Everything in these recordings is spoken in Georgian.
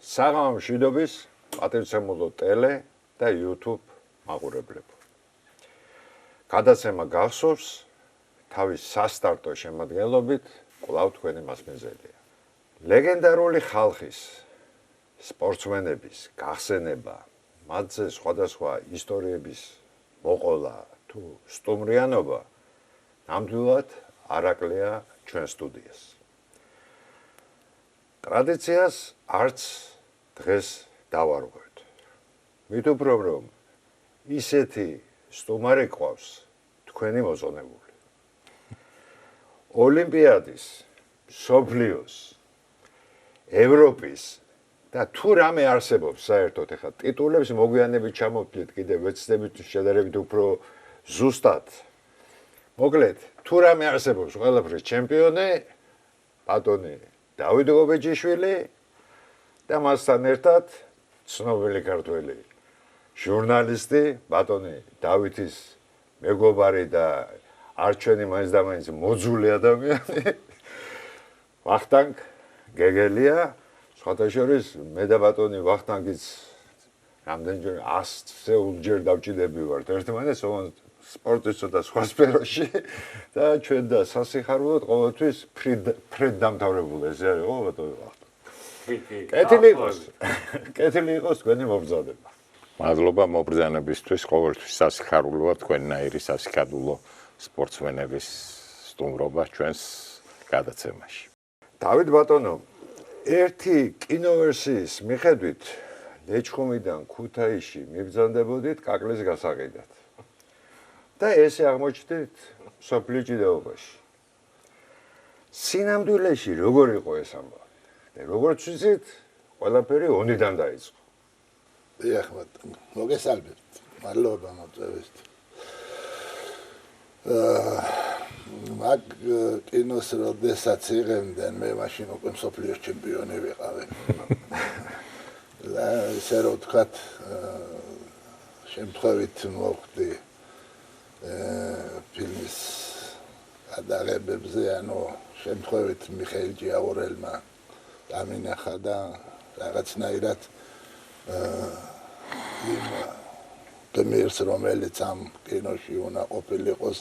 საღამო მშვიდობის პატივცემულო ტელე და YouTube მაყურებლებო. გადაცემა გახსოვს თავის სასტარტო შემადგენლობით კვლავ თქვენი მასპინძელია. ლეგენდარული ხალხის სპორტსმენების გახსენება, მათზე სხვადასხვა ისტორიების მოყოლა თუ სტუმრიანობა ნამდვილად არაკლია ჩვენ სტუდიას. ტრადიციას არც დღეს დავარღვევთ. მით უფრო რომ ისეთი სტუმარი ყავს თქვენი მოწონებული. ოლიმპიადის, მსოფლიოს, ევროპის და თუ რამე არსებობს საერთოდ ახლა ტიტულებს მოგვიანებით ჩამოვთვლით კიდევ ვეცდებით შედარებით უფრო ზუსტად. მოკლედ, თუ რამე არსებობს ყველაფრის ჩემპიონი, ბატონი დავით გობეჯიშვილი და მასთან ერთად ცნობილი ქართველი ჟურნალისტი ბატონი დავითის მეგობარი და არჩენი მაინც და მაინც მოძული ადამიანი ვახტანგ გეგელია. სხვათა შორის მე და ბატონი ვახტანგიც რამდენჯერ 100-ზე უჯერ დავჭიდები ვართ ერთმანეთს სპორტის და სხვა სფეროში და ჩვენ და სასიხარულოდ ყოველთვის ფრედ დამთავრებული ეს არის ხო ბატონო ვახტანგ. კეთილი იყოს თქვენი მობრძანება. მადლობა მობრძანებისთვის, ყოველთვის სასიხარულოა თქვენნაირი სასიხადულო სპორტსმენების სტუმრობა ჩვენს გადაცემაში. დავით ბატონო, ერთი კინოვერსიის მიხედვით ლეჩხუმიდან ქუთაისში მიბრძანდებოდით კაკლის გასაყიდად. და ესე აღმოჩნდით მსოფლიო ჭიდაობაში. სინამდვილეში როგორ იყო ეს ამბავი? და როგორც ვიცით, ყველაფერი ონიდან დაიწყო. დიახ, მოგესალმებთ. მადლობა მოწვევისთვის. მაგ კინოს როდესაც იღებდნენ, მე მაშინ უკვე მსოფლიოს ჩემპიონი ვიყავი. და ესე რომ ვთქვათ, შემთხვევით მოხდი ფილმის გადაღებებზე, ანუ შემთხვევით მიხეილ ჯიაურელმა დამინახა და რაღაცნაირად იმ გმირს, რომელიც ამ კინოში უნდა ყოფილიყოს,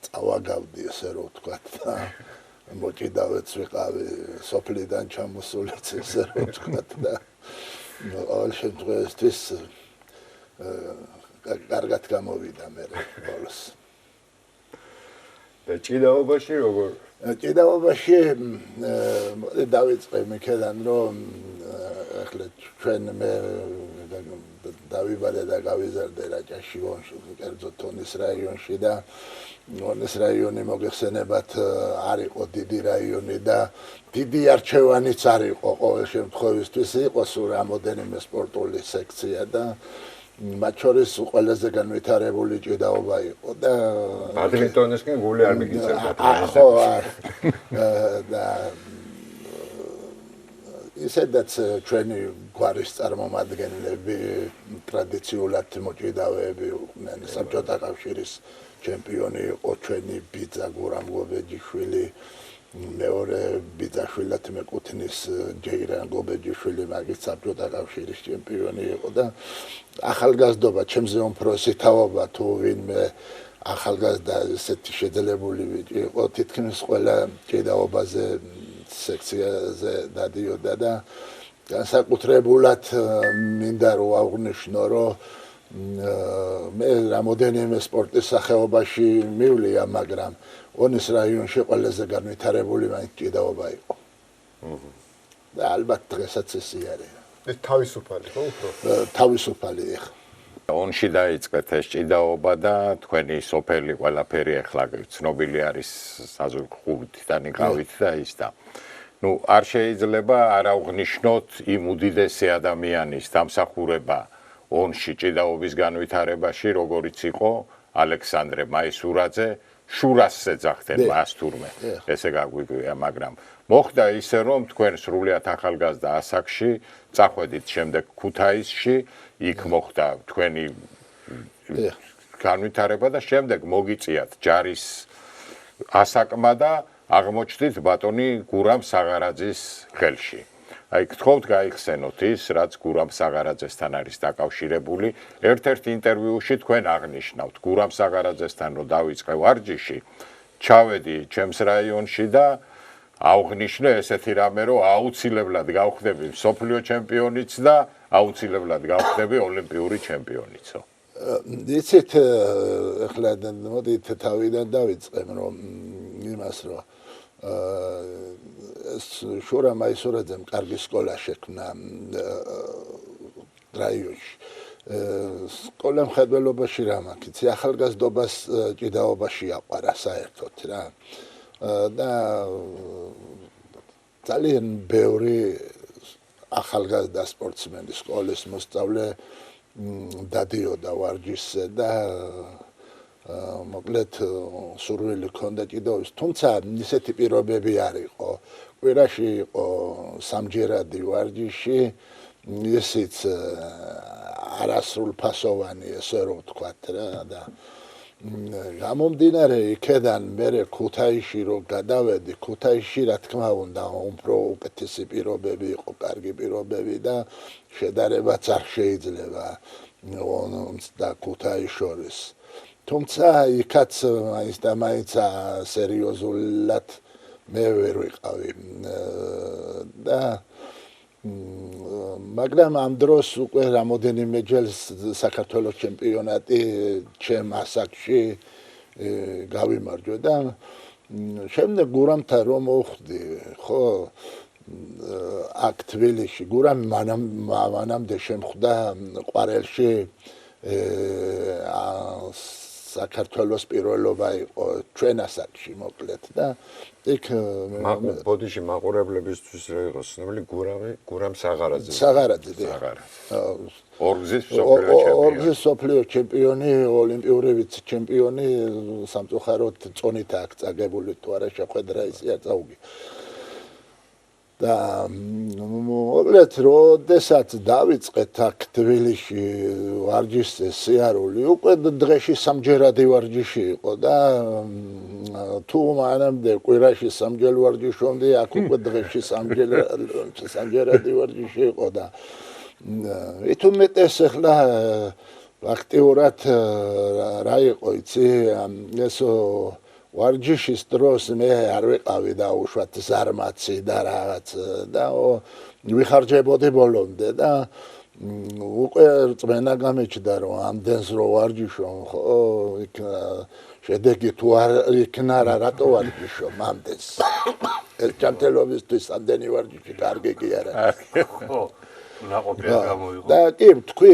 წავაგავდი, ესე რომ ვთქვათ და მოჭიდავეც ვიყავი, სოფლიდან ჩამოსულიც, ესე რომ ვთქვათ და ყოველ შემთხვევისთვის კარგად გამოვიდა მე ბოლოს. და ჭიდაობაში როგორ? ჭიდაობაში დავიწყე მიქედან, რომ ახლა ჩვენ მე დავიბადე და გავიზარდე რაჭაში, კერძოდ თონის რაიონში და თონის რაიონი მოგეხსენებათ არ იყო დიდი რაიონი და დიდი არჩევანიც არ იყო ყოველ შემთხვევისთვის, იყო სულ რამოდენიმე სპორტული სექცია და მათ შორის ყველაზე განვითარებული ჭიდაობა იყო და ბადმინტონისკენ გული არ მიგიწევდა. ხო, და ისედაც ჩვენი გვარის წარმომადგენლები ტრადიციულად მოჭიდავეები იყვნენ. საბჭოთა კავშირის ჩემპიონი იყო ჩვენი ბიძა გურამ გობეჯიშვილი, მეორე ბიძაშვილად მეკუთვნის ჯეირან გობეჯიშვილი, მაგის საბჭოთა კავშირის ჩემპიონი იყო და ახალგაზრდობა, ჩემზე უმცროსი თაობა თუ ვინმე ახალგაზრდა ესეთი შეძლებული ბიჭი იყო, თითქმის ყველა ჭიდაობაზე სექციაზე დადიოდა და განსაკუთრებულად მინდა რომ აღვნიშნო, რომ მე რამოდენიმე სპორტის სახეობაში მივლია, მაგრამ ონის რაიონში ყველაზე განვითარებული მაინც ჭიდაობა იყო. და ალბათ დღესაც ესე არის. ეს თავისუფალი ხო უფრო? თავისუფალი ეხა. ონში დაიწყეთ ეს ჭიდაობა და თქვენი სოფელი ყველაფერი ახლა ცნობილი არის საზღვარგარეთიდან იყავით და ის და ნუ არ შეიძლება არ აღვნიშნოთ იმ უდიდესი ადამიანის დამსახურება ონში ჭიდაობის განვითარებაში, როგორიც იყო ალექსანდრე მაისურაძე, შურასზე ძახდნენ მას თურმე. ესე გაგვიგვია, მაგრამ მოხდა ისე, რომ თქვენ სრულიად ახალგაზრდა ასაკში წახვედით შემდეგ ქუთაისში, იქ მოხდა თქვენი განვითარება და შემდეგ მოგიწიათ ჯარის ასაკმა და აღმოჩნდით ბატონი გურამ საღარაძის ხელში. აი გთხოვთ გაიხსენოთ ის, რაც გურამ საღარაძესთან არის დაკავშირებული. ერთ-ერთ ინტერვიუში თქვენ აღნიშნავთ, გურამ საღარაძესთან რო დავიწყე ვარჯიში, ჩავედი ჩემს რაიონში და აღვნიშნე ესეთი რამე, რომ აუცილებლად გავხდები მსოფლიო ჩემპიონიც და აუცილებლად გავხდები ოლიმპიური ჩემპიონიცო. იცით, ახლა მოდით თავიდან დავიწყեմ, რომ იმას რომ შურა მაისურაძემ კარგი სკოლა შექმნა რაიონში. სკოლა მხედველობაში რა მაქვს, ახალგაზრდობას ჭიდაობაში აყვარა საერთოდ რა. და ძალიან ბევრი ახალგაზრდა სპორტსმენი სკოლის მოსწავლე დადიოდა ვარჯიშზე და მოკლედ სურვილი ჰქონდა ჭიდაობის. თუმცა ისეთი პირობები არ იყო. კვირაში იყო სამჯერადი ვარჯიში, ისიც არასრულფასოვანი, ესე რომ ვთქვათ რა და გამომდინარე იქედან მე ქუთაისში რო გადავედი, ქუთაისში რა თქმა უნდა უფრო უკეთესი პირობები იყო, კარგი პირობები და შედარებაც არ შეიძლება და ქუთაისს შორის. თუმცა იქაც მაინც და მაინც სერიოზულად მე ვერ ვიყავი და მაგრამ ამ დროს უკვე რამოდენიმეჯერ საქართველოს ჩემპიონატი ჩემ ასაკში გავიმარჯვე და შემდეგ გურამთან რომ მოვხვდი, ხო აქ თბილისში გურამ მანამდე შემხვდა ყვარელში საქართველოს პირველობა იყო ჩვენ ასაკში მოკლედ და იქ ბოდიში მაყურებლებისთვის რა იყო ცნობილი გურამ საღარაძე. საღარაძე. ორგზის სოფლიო ჩემპიონი, ოლიმპიური ვიცე-ჩემპიონი, სამწუხაროდ წონით აქ წაგებული თუ არა შეხვედრა ისე წაუგი. და მოკლედ როდესაც დავიწყეთ აქ თბილისში ვარჯიშზე სიარული, უკვე დღეში სამჯერადი ვარჯიში იყო და თუ მანამდე კვირაში სამჯერ ვარჯიშობდი, აქ უკვე დღეში სამჯერადი ვარჯიში იყო და მით უმეტეს ახლა აქტიურად რა იყო იცი, ესო ვარჯიშის დროს მე არ ვიყავი დაუშვათ ზარმაცი და რაღაც და ვიხარჯებოდი ბოლომდე და უკვე წმენა გამეჩნდა რომ ამდენს რო ვარჯიშო, ხო იქ შედეგი თუ არ იქნა რატო ვარჯიშო ამდენს. ეს ჯანმრთელობისთვის ამდენი ვარჯიში კარგი კი არა. ხო ნაყოფიერ გამოიღო. და კი თქვი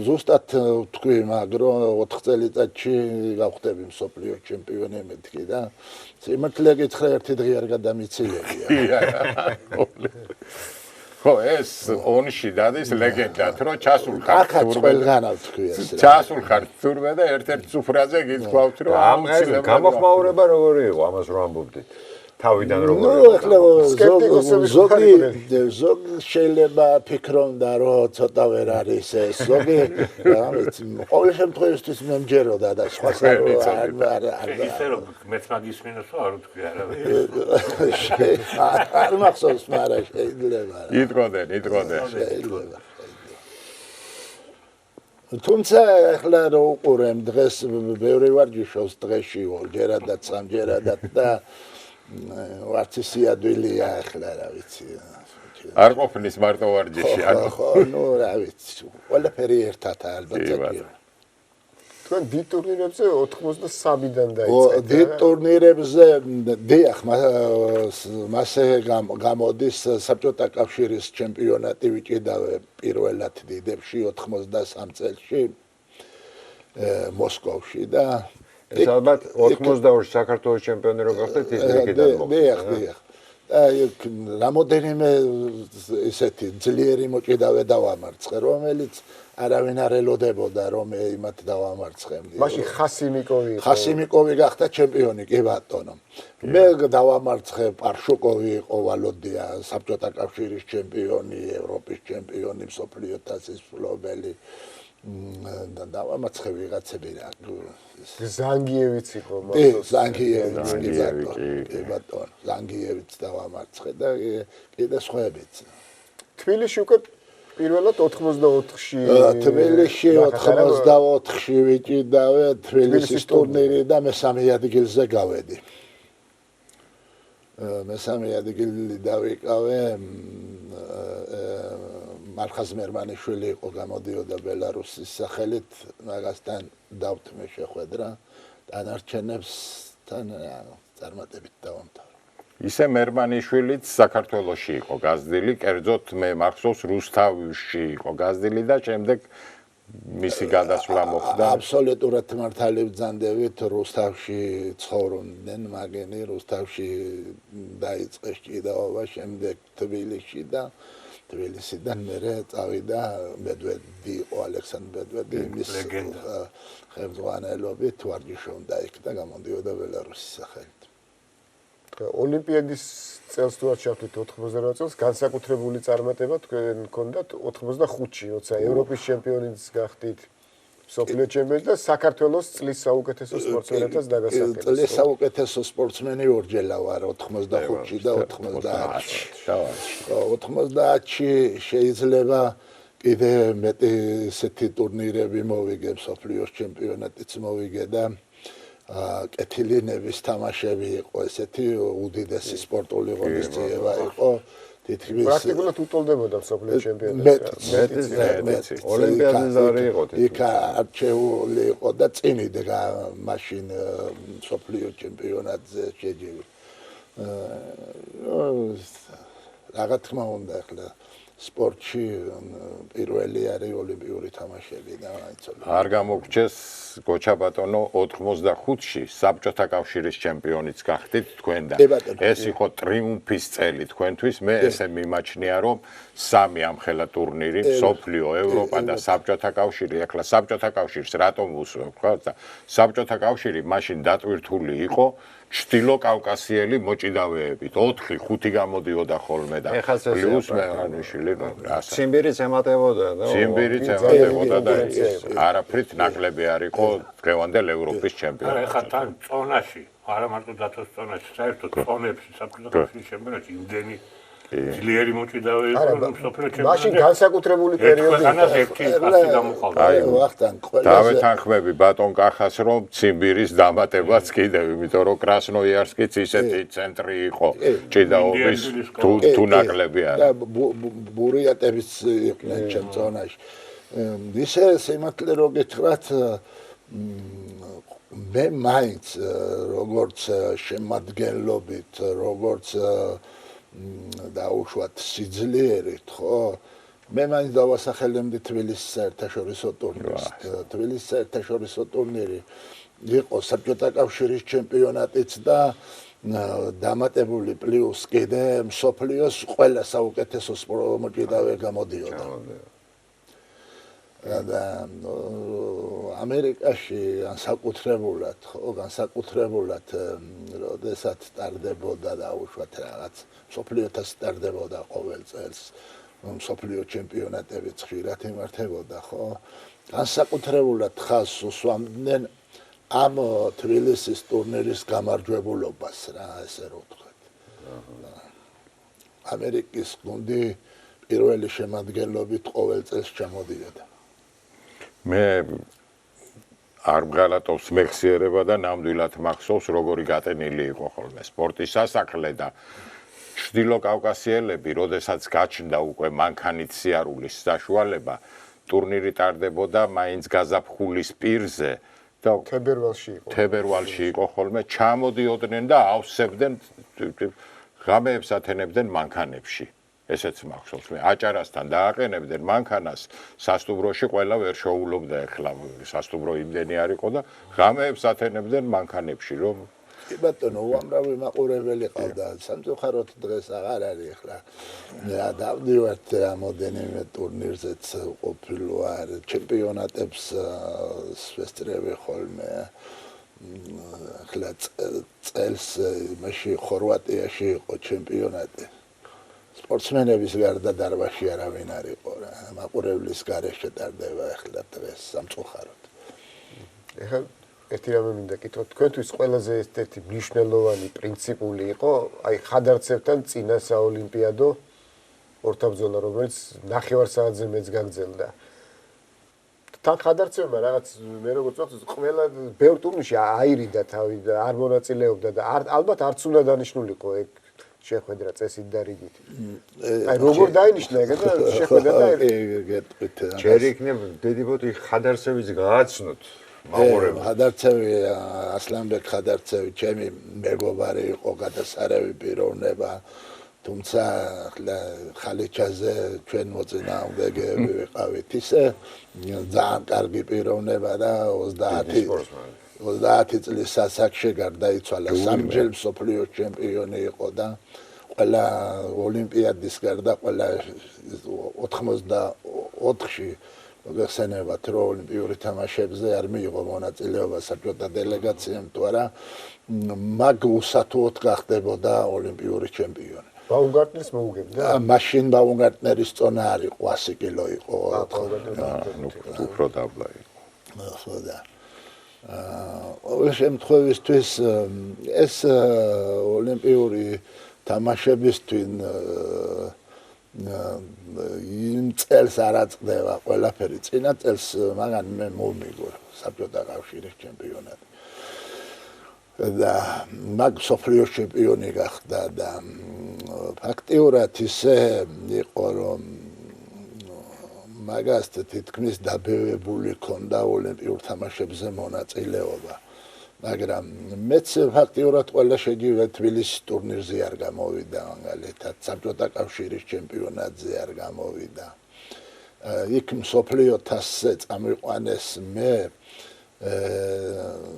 ზუსტად თქვი, მაგრამ 4 წელიწადში გავხდები მსოფლიო ჩემპიონი მეთქი და სიმართლე გითხრა ერთი დღე არ გადამიცილებია. ხო ეს ონში დადის ლეგენდად, რომ ჩასულ ხარ აქაც ყველგანავ თქვი ეს რა. ჩასულ ხარ თურმე და ერთ-ერთ სუფრაზე გითხოვთ რომ აუცილებლად გამოხმაურება როგორი იყო ამას რო ამბობდით? თავიდან როგორ ზოგი შეიძლება ფიქრობდა რომ ცოტა ვერ არის ეს ზოგი ყოველ შემთხვევაში მე მჯეროდა და სხვა ისე რომ მეც მაგისმინოს არ ვთქვი არავე არ მახსოვს მაგრამ შეიძლება იტყოდენ თუმცა ახლა რო უყურեմ დღეს ბევრი ვარჯიშობს დღეში ორჯერადად სამჯერადად და ვარცისი ადვილია ახლა რა ვიცი არ ყოფნის მარტო ვარჯიში ხო ნუ რა ვიცი ყველაფერი ერთად ალბათ თქვენ დიდ ტურნირებზე 83-დან დაიწყეთ დიდ ტურნირებზე დიახ მასე გამოდის საბჭოთა კავშირის ჩემპიონატი ვიჭიდავე პირველად დიდებში 83 წელში მოსკოვში და ეს ალბათ 82 საქართველოს ჩემპიონი რო გახდეთ ის რიგიდან დიახ და რამოდენიმე ისეთი ძლიერი მოჭიდავე დავამარცხე რომელიც არავინ არ ელოდებოდა რომ იმათ დავამარცხე. მაშინ ხასიმიკოვი იყო. ხასიმიკოვი გახდა ჩემპიონი კი ბატონო. მე დავამარცხე პარშუკოვი იყო ვალოდია საბჭოთა კავშირის ჩემპიონი, ევროპის ჩემპიონი, მსოფლიო თასის მფლობელი. და დავამარცხე ვიღაცები რა. ზანგიევიც იყო მახსოვს. ზანგიევიც დავამარცხე და კიდე სხვაებიც. თბილისში უკვე პირველად 84-ში თბილისში 84-ში ვიჭიდავე თბილისის ტურნირი და მესამე ადგილზე გავედი. მესამე ადგილი დავიკავე მარხაზ მერმანიშვილი იყო გამოდიოდა ბელარუსის სახელით, მაგასთან დავთმე შეხვედრა, დანარჩენებს თან წარმატებით დავამთავრე. ისე მერმანიშვილიც საქართველოში იყო გაზრდილი, კერძოდ მე მახსოვს რუსთავში იყო გაზრდილი და შემდეგ მისი გადასვლა მოხდა. აბსოლუტურად მართალი ბრძანდებით რუსთავში ცხოვრობდნენ, მაგენი რუსთავში დაიწყეს ჭიდაობა, შემდეგ თბილისში და თბილისიდან მერე წავიდა მედვედი იყო ალექსანდრე მედვედი მის ხელმძღვანელობით ვარჯიშობ და იქ და გამოდიოდა ბელარუსის სახელით. ოლიმპიადის წელს თუ არ ჩავთვლით 98 წელს განსაკუთრებული წარმატება თქვენ გქონდათ 85-ში, როცა ევროპის ჩემპიონიც გახდით, მსოფლიო ჩემპიონი და საქართველოს წლის საუკეთესო სპორტსმენეთაც დაგასახელეს. წლის საუკეთესო სპორტსმენი ორჯელა ვარ 85-ში და 90-ში. 90-ში შეიძლება კიდე მეტი ესეთი ტურნირები მოვიგე, მსოფლიოს ჩემპიონატიც მოვიგე და კეთილინების თამაშები იყო ესეთი უდიდესი სპორტული ღონისძიება იყო თითქმის პრაქტიკულად უტოლდებოდა მსოფლიო ჩემპიონატს. ოლიმპიადის არ იყო იქ არჩეული იყო და წინ იდგა მაშინ მსოფლიო ჩემპიონატზე შეჯიბი. რა თქმა უნდა ახლა სპორტში პირველი არის ოლიმპიური თამაშები და აიცოლა. არ გამოგჩეს გოჩა ბატონო 85-ში საბჭოთა კავშირის ჩემპიონიც გახდით თქვენ და ეს იყო ტრიუმფის წელი თქვენთვის. მე ესე მიმაჩნია რომ სამი ამხელა ტურნირი, მსოფლიო, ევროპა და საბჭოთა კავშირი, ახლა საბჭოთა კავშირს რატომ უსვევ ხო და საბჭოთა კავშირი მაშინ დატვირთული იყო ჩtildeო კავკასიელი მოჭიდავეებით 4-5 გამოდიოდა ხოლმე და პლუს მერმანიშვილი ციმბირიც ემატებოდა და ციმბირიც ემატებოდა და არაფრით ნაკლები არ იყო დღევანდელ ევროპის ჩემპიონატში. ეხლა თან წონაში, არა მარტო დათოს წონაში, საერთოდ წონებში საბჭოთა კავშირის ჩემპიონატში იმდენი ძლიერი მოჭიდავე იყო რომ მსოფლიო ჩემპიონატი. მაშინ განსაკუთრებული პერიოდი იყო. ერთი კაცი გამოყავდა. ვახტანგ ყველაზე დავეთანხმები ბატონ კახას რომ ციმბირის დამატებაც კიდევ, იმიტომ რომ კრასნოიარსკიც ისეთი ცენტრი იყო ჭიდაობის თუ ნაკლები არა. და ბურიატებიც იყვნენ ჩემ წონაში. ისე სიმართლე რო გითხრათ მე მაინც როგორც შემადგენლობით, როგორც დაუშვათ სიძლიერით, ხო? მე მაინც დავასახელებდი თბილისის საერთაშორისო ტურნირს. თბილისის საერთაშორისო ტურნირი იყო საბჭოთა კავშირის ჩემპიონატიც და დამატებული პლუს კიდე მსოფლიოს ყველა საუკეთესო მოჭიდავე გამოდიოდა. და ამერიკაში განსაკუთრებულად, ხო, განსაკუთრებულად, როდესაც ტარდებოდა დაუშვათ რაღაც მსოფლიოთაც ტარდებოდა ყოველ წელს, მსოფლიო ჩემპიონატებიც ხშირად იმართებოდა, ხო? განსაკუთრებულად ხაზს უსვამდნენ ამ თბილისის ტურნირის გამარჯვებულობას რა, ესე რომ ვთქვათ. ამერიკის გუნდი პირველი შემადგენლობით ყოველ წელს ჩამოდიოდა. მე არ მღალატობს მეხსიერება და ნამდვილად მახსოვს როგორი გატენილი იყო ხოლმე სპორტის სასახლე და ჩtildeო კავკასიელები, როდესაც გაჩნდა უკვე მანქანით სიარულის საშუალება, ტურნირი ტარდებოდა მაინც გაზაფხულის პირზე და თებერვალში იყო ხოლმე, ჩამოდიოდნენ და ავსებდნენ ღამეებს ათენებდნენ მანქანებში. ესეც მახსოვს მე აჭარასთან დააყენებდნენ მანქანას სასტუმროში ყველა ვერ შეულობდა ეხლა სასტუმრო იმდენი არ იყო და ღამეებს ათენებდნენ მანქანებში რომ ბატონო უამრავი მაყურებელი ყავდა სამწუხაროდ დღეს აღარ არის ეხლა დავდივართ რამოდენიმე ტურნირზეც ყოფილვარ ჩემპიონატებს ვესწრები ხოლმე ეხლა წელს მაშინ ხორვატიაში იყო ჩემპიონატი სპორტსმენების გარდა დარბაზში არავინ არ იყო რა მაყურებლის გარეშე ტარდება ახლა დღეს სამწუხაროდ ეხლა ერთი რამე მინდა კითხოთ თქვენთვის ყველაზე ერთ-ერთი მნიშვნელოვანი პრინციპული იყო აი ხადარცებთან წინა საოლიმპიადო ორთაბრძოლა, რომელიც 9 საათზე მეც გაგრძელდა. თან ხადარცევმა რაღაც მე როგორ წავწ ყველა ბევრ ტურნირში აირიდა თავი და არ მონაწილეობდა და ალბათ არც უნდა დანიშნულიყო ეგ შეხვედრა წესით და რიგით. აი როგორ დაინიშნა ეგ და შეხვედრა და ჯერ იქნებ დედიბოთი ხადარცევიც გააცნოთ მაღორებო. ხადარცევი ასლანბეკ ხადარცევი ჩემი მეგობარი იყო გადასარევი პიროვნება თუმცა ხალიჩაზე ჩვენ მოწინააღმდეგეები ვიყავით ისე ძალიან კარგი პიროვნება და 30 წლის ასაკში გარდაიცვალა სამჯერ მსოფლიო ჩემპიონი იყო და ყველა ოლიმპიადის გარდა ყველა 84-ში მოგეხსენებათ რომ ოლიმპიური თამაშებზე არ მიიღო მონაწილეობა საბჭოთა დელეგაციამ თუ არა მაგ უსათუოდ გახდებოდა ოლიმპიური ჩემპიონი ბაუმგარტნერს მოუგებდა? მაშინ ბაუმგარტნერის წონა არ იყო 100 კილო იყო. უფრო დაბლა იყო. ხო და ყოველ შემთხვევისთვის ეს ოლიმპიური თამაშებისთვის იმ წელს არ აწყდება ყველაფერი. წინა წელს მაგან მე მომიგო საბჭოთა კავშირის ჩემპიონატი. და მაგ მსოფლიო ჩემპიონი გახდა და ფაქტიურად ისე იყო რომ მაგას თითქმის დაბევებული ქონდა ოლიმპიურ თამაშებზე მონაწილეობა მაგრამ მეც ფაქტიურად ყველა შეჯიბე თბილისის ტურნირზე არ გამოვიდა მაგალითად საბჭოთა კავშირის ჩემპიონატზე არ გამოვიდა იქ მსოფლიო თასზე წამიყვანეს მე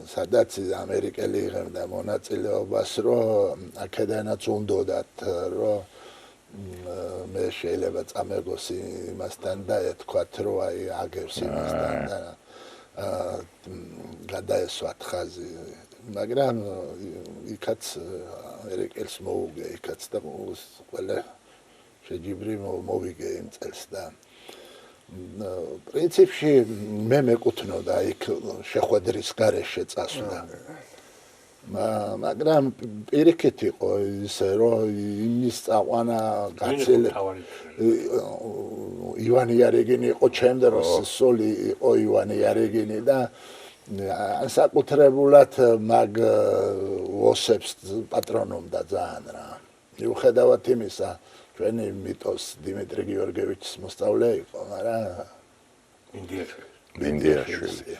სადაც ამერიკელი იღებდა მონაწილეობას რომ აქედანაც უნდოდათ რომ მე შეიძლება წამეგოს იმასთან და ეთქვათ რომ აი აგებს იმასთან და გადაესვათ ხაზი მაგრამ იქაც ამერიკელს მოუგე იქაც და ყველა შეჯიბრი მოვიგე იმ წელს და პრინციპში მე მეკუთვნოდა იქ შეხვედრის გარეშე წასვლა. მაგრამ პირიქით იყო ისე რომ იმის წაყვანა გაცილებით ივანი იარეგინი იყო ჩემ დროს სული იყო ივანი იარეგინი და საკუთრებულად მაგ ოსებს პატრონობდა ძალიან რა. მიუხედავად იმისა ჩვენი მიტოს დიმიტრი გიორგევიჩის მოსწავლე იყო, მაგრამ ინდიაში.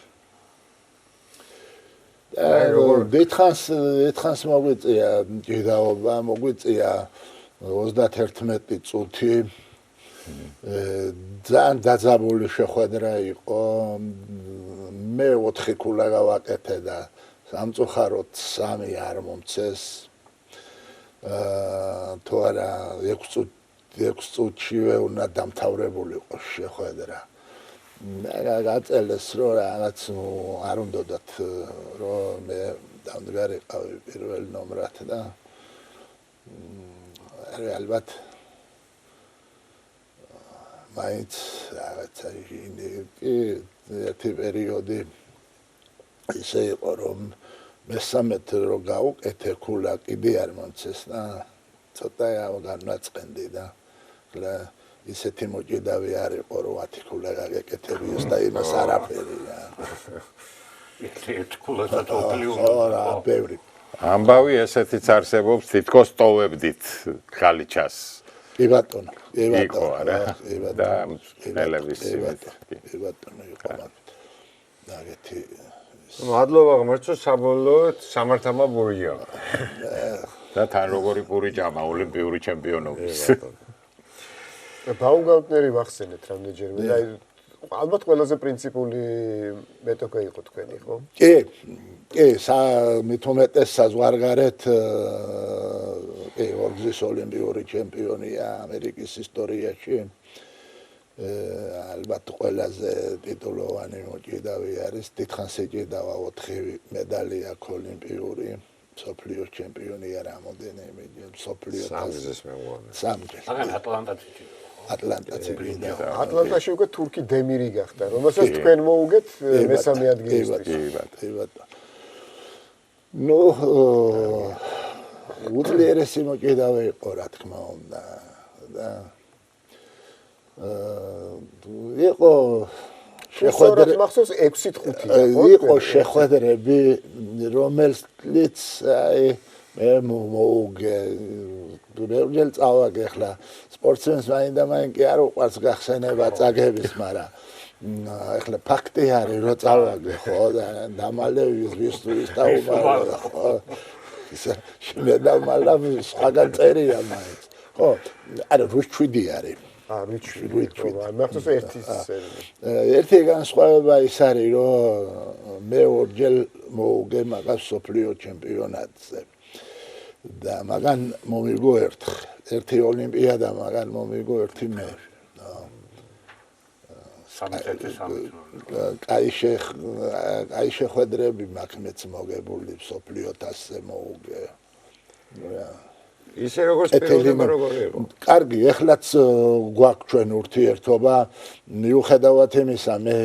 დითხანს მოგვიწია ჯიდაობა, მოგვიწია 31 წუთი. ძალიან დაძაბული შეხვედრა იყო. მე 4 ქულა გავაკეთე და სამწუხაროდ 3 არ მომცეს. თუ არა 6 წუთშივე უნდა დამთავრებულიყო შეხვედრა. გაწელეს რომ რაღაც არ უნდათ რომ მე დამდგარიყავი პირველ ნომრად და ალბათ მაინც რაღაცა ერთი პერიოდი ისე იყო რომ მესამეთ რო გავუკეთე ქულა კიდე არ მომცეს და ცოტა განაწყენდი და ისეთი მოჭიდავი არ იყო რომ 10 ქულა გაგეკეთებიოს და იმას არაფერია. ერთ ქულასაც ოპლიუმი. ხო, ბევრი. ამბავი ესეთიც არსებობს თითქოს ტოვებდით ხალიჩას. კი ბატონო, იყო არა და ტელევიზიით. კი ბატონო იყო. დაგეთი მადლობა ღმერთო საბოლოოდ სამართამა ბურია. და თან როგორი პური ჭამა ოლიმპიური ჩემპიონობის. ბაუმგარტნერი ვახსენეთ რამდენჯერმე და ალბათ ყველაზე პრინციპული მეტოქე იყო თქვენი, ხო? კი, მით უმეტეს საზღვარგარეთ კი ორგზის ოლიმპიური ჩემპიონია ამერიკის ისტორიაში. ალბათ ყველაზე ტიტულოვანი მოჭიდავი არის დიდხანს ეჭიდავა 4 მედალი აქვს ოლიმპიური მსოფლიო ჩემპიონია რამოდენიმე მსოფლიო სამჯერს მეუღონე. სამჯერ. მაგრამ ატლანტაში ატლანტაში უკვე თურქი დემირი გახდა, რომელსაც თქვენ მოუგეთ მესამე ადგილისთვის. კი ბატონო. ნუ უძლიერესი მოჭიდავე იყო რა თქმა უნდა და იყო შეხვედრა მახსოვს 6-5-ია. იყო შეხვედრები, რომელშიც აი მე მოუგე ბევრჯერ წავაგე ახლა სპორტსმენს მაინდა-მაინც კი არ უყვარს გახსენება წაგების, მაგრამ ახლა ფაქტი არის რომ წავაგე ხო და დამალე ვის დაუმალე ხო მე დამალა სხვაგან წერია მაინც ხო არა რუჩვიდი არის რუჩვიდი მახსოვს ერთი განსხვავება ის არის რომ მე ორჯერ მოუგე მაგას სოფლიო ჩემპიონატზე და მაგან მომიგო ერთი ოლიმპიადა მაგან მომიგო ერთი მე აი შეხვედრები მაქვს მეც მოგებული სოფლიო თასზე მოუგე ისე როგორც პირველმა როგორი იყო კარგი ეხლაც გვაქვს ჩვენ ურთიერთობა მიუხედავად იმისა მე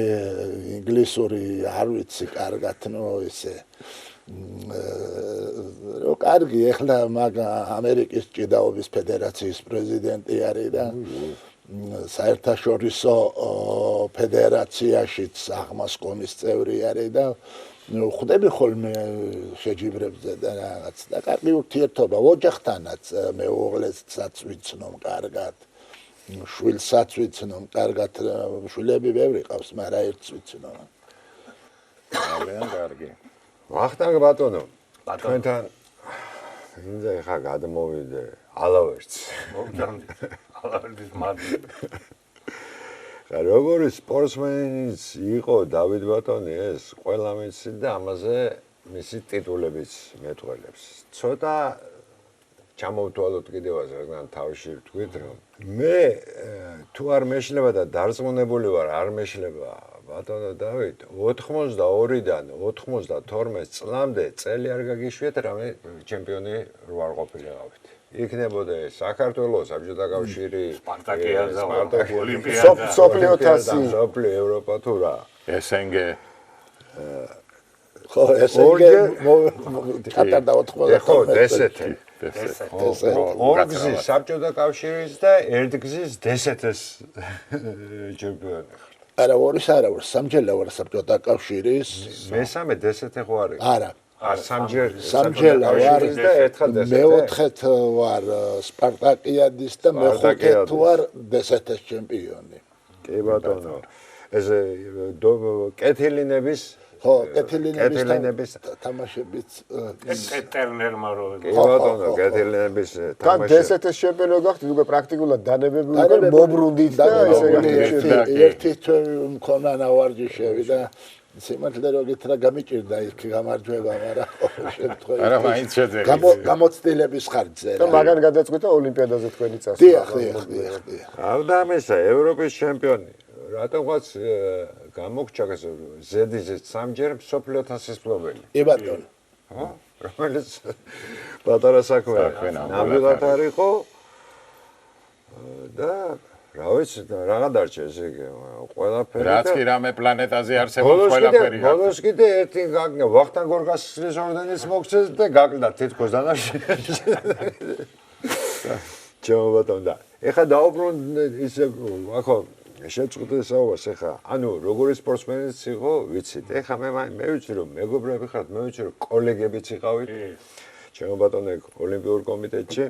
ინგლისური არ ვიცი კარგად ნო ისე რო კარგი ეხლა მაგ ამერიკის ჭიდაობის ფედერაციის პრეზიდენტი არის და საერთაშორისო ფედერაციაშიც აღმასკომის წევრი არის და ხვდები ხოლმე შეჯიბრებზე და რაღაც და კარგი ურთიერთობა ოჯახთანაც მეუღლესაც ვიცნობ კარგად შვილსაც ვიცნობ კარგად შვილები ბევრი ყავს მაგრამ ერთს ვიცნობ ძალიან კარგი ვახტანგ ბატონო თქვენთან ინდა ხა გადმოვიდე ალავერც მოგჯანდით ალავერცის მადლი როგორი სპორტსმენიც იყო დავით ბატონი ეს ყველა მიცი და ამაზე მისი ტიტულებიც მეტყველებს ცოტა ჩამოვთვალოთ კიდევ რადგან თავში ვთქვით რომ მე თუ არ მეშლება და დარწმუნებული ვარ არ მეშლება ბატონო დავით 82-დან 92 წლამდე წელი არ გაგიშვიეთ რამე ჩემპიონი რო არ ყოფილიყავით იქნებოდა საქართველოს საბჭოთა კავშირი სპარტაკიადა ოლიმპიადა სოფლიო თასი სოფლიო ევროპა თუ რა SNG ხო SNG კატარდა 80 ხო დსთ ორგზის საბჭოთა კავშირის და ერთგზის დსთ-ის ჩემპიონი არა ორის არა სამჯერ ვარ საბჭოთა კავშირის მესამე დსთ ხო არის არა სამჯერ ვარ და ერთხელ მეოთხეთ ვარ სპარტაკიადის და მეხუთე ვარ დსთ-ის ჩემპიონი კი ბატონო ეს კეთილინების ხო კეთილინების თამაშებიც ტერნერმა რო კი ბატონო კეთილინების თან დსთ-ის ჩემპიონი გახდით უკვე პრაქტიკულად დანებები უკვე მობრუნდით და ერთი თვე მქონა ნავარჯიშები და სიმართლე რო გითხრა გამიჭირდა იქ გამარჯვება მაგრამ შემთხვევით არა მაინც შეძე გამოცდილების ხარჯზე და მაგან გადაწყვეტა ოლიმპიადაზე თქვენი წასვლა დიახ ავდამესა ევროპის ჩემპიონი რატომღაც გამოგჩა ზედიზეც სამჯერ მსოფლიო თასის მფლობელი კი ბატონო ხო რომელიც პატარა საქმე ნამდვილად არ იყო და რა ვიცი რაღა დარჩა ესე იგი ყველაფერი რაც კი რამე პლანეტაზე არსებობს ყველაფერი ბოლოს კიდე ერთი გაგნა ვახტანგ გორგასლის ორდენის მოგცეს და გაკლდა თითქოს დანარჩენი ჩემო ბატონო და ეხა დაუბრუნდ ისე ახო შეწყვეტე საუბარს ეხა ანუ როგორი სპორტსმენიც იყო ვიცით ეხა მე ვიცი რომ მეგობრები ხართ მე ვიცი რომ კოლეგებიც იყავით ჩემო ბატონო ოლიმპიურ კომიტეტში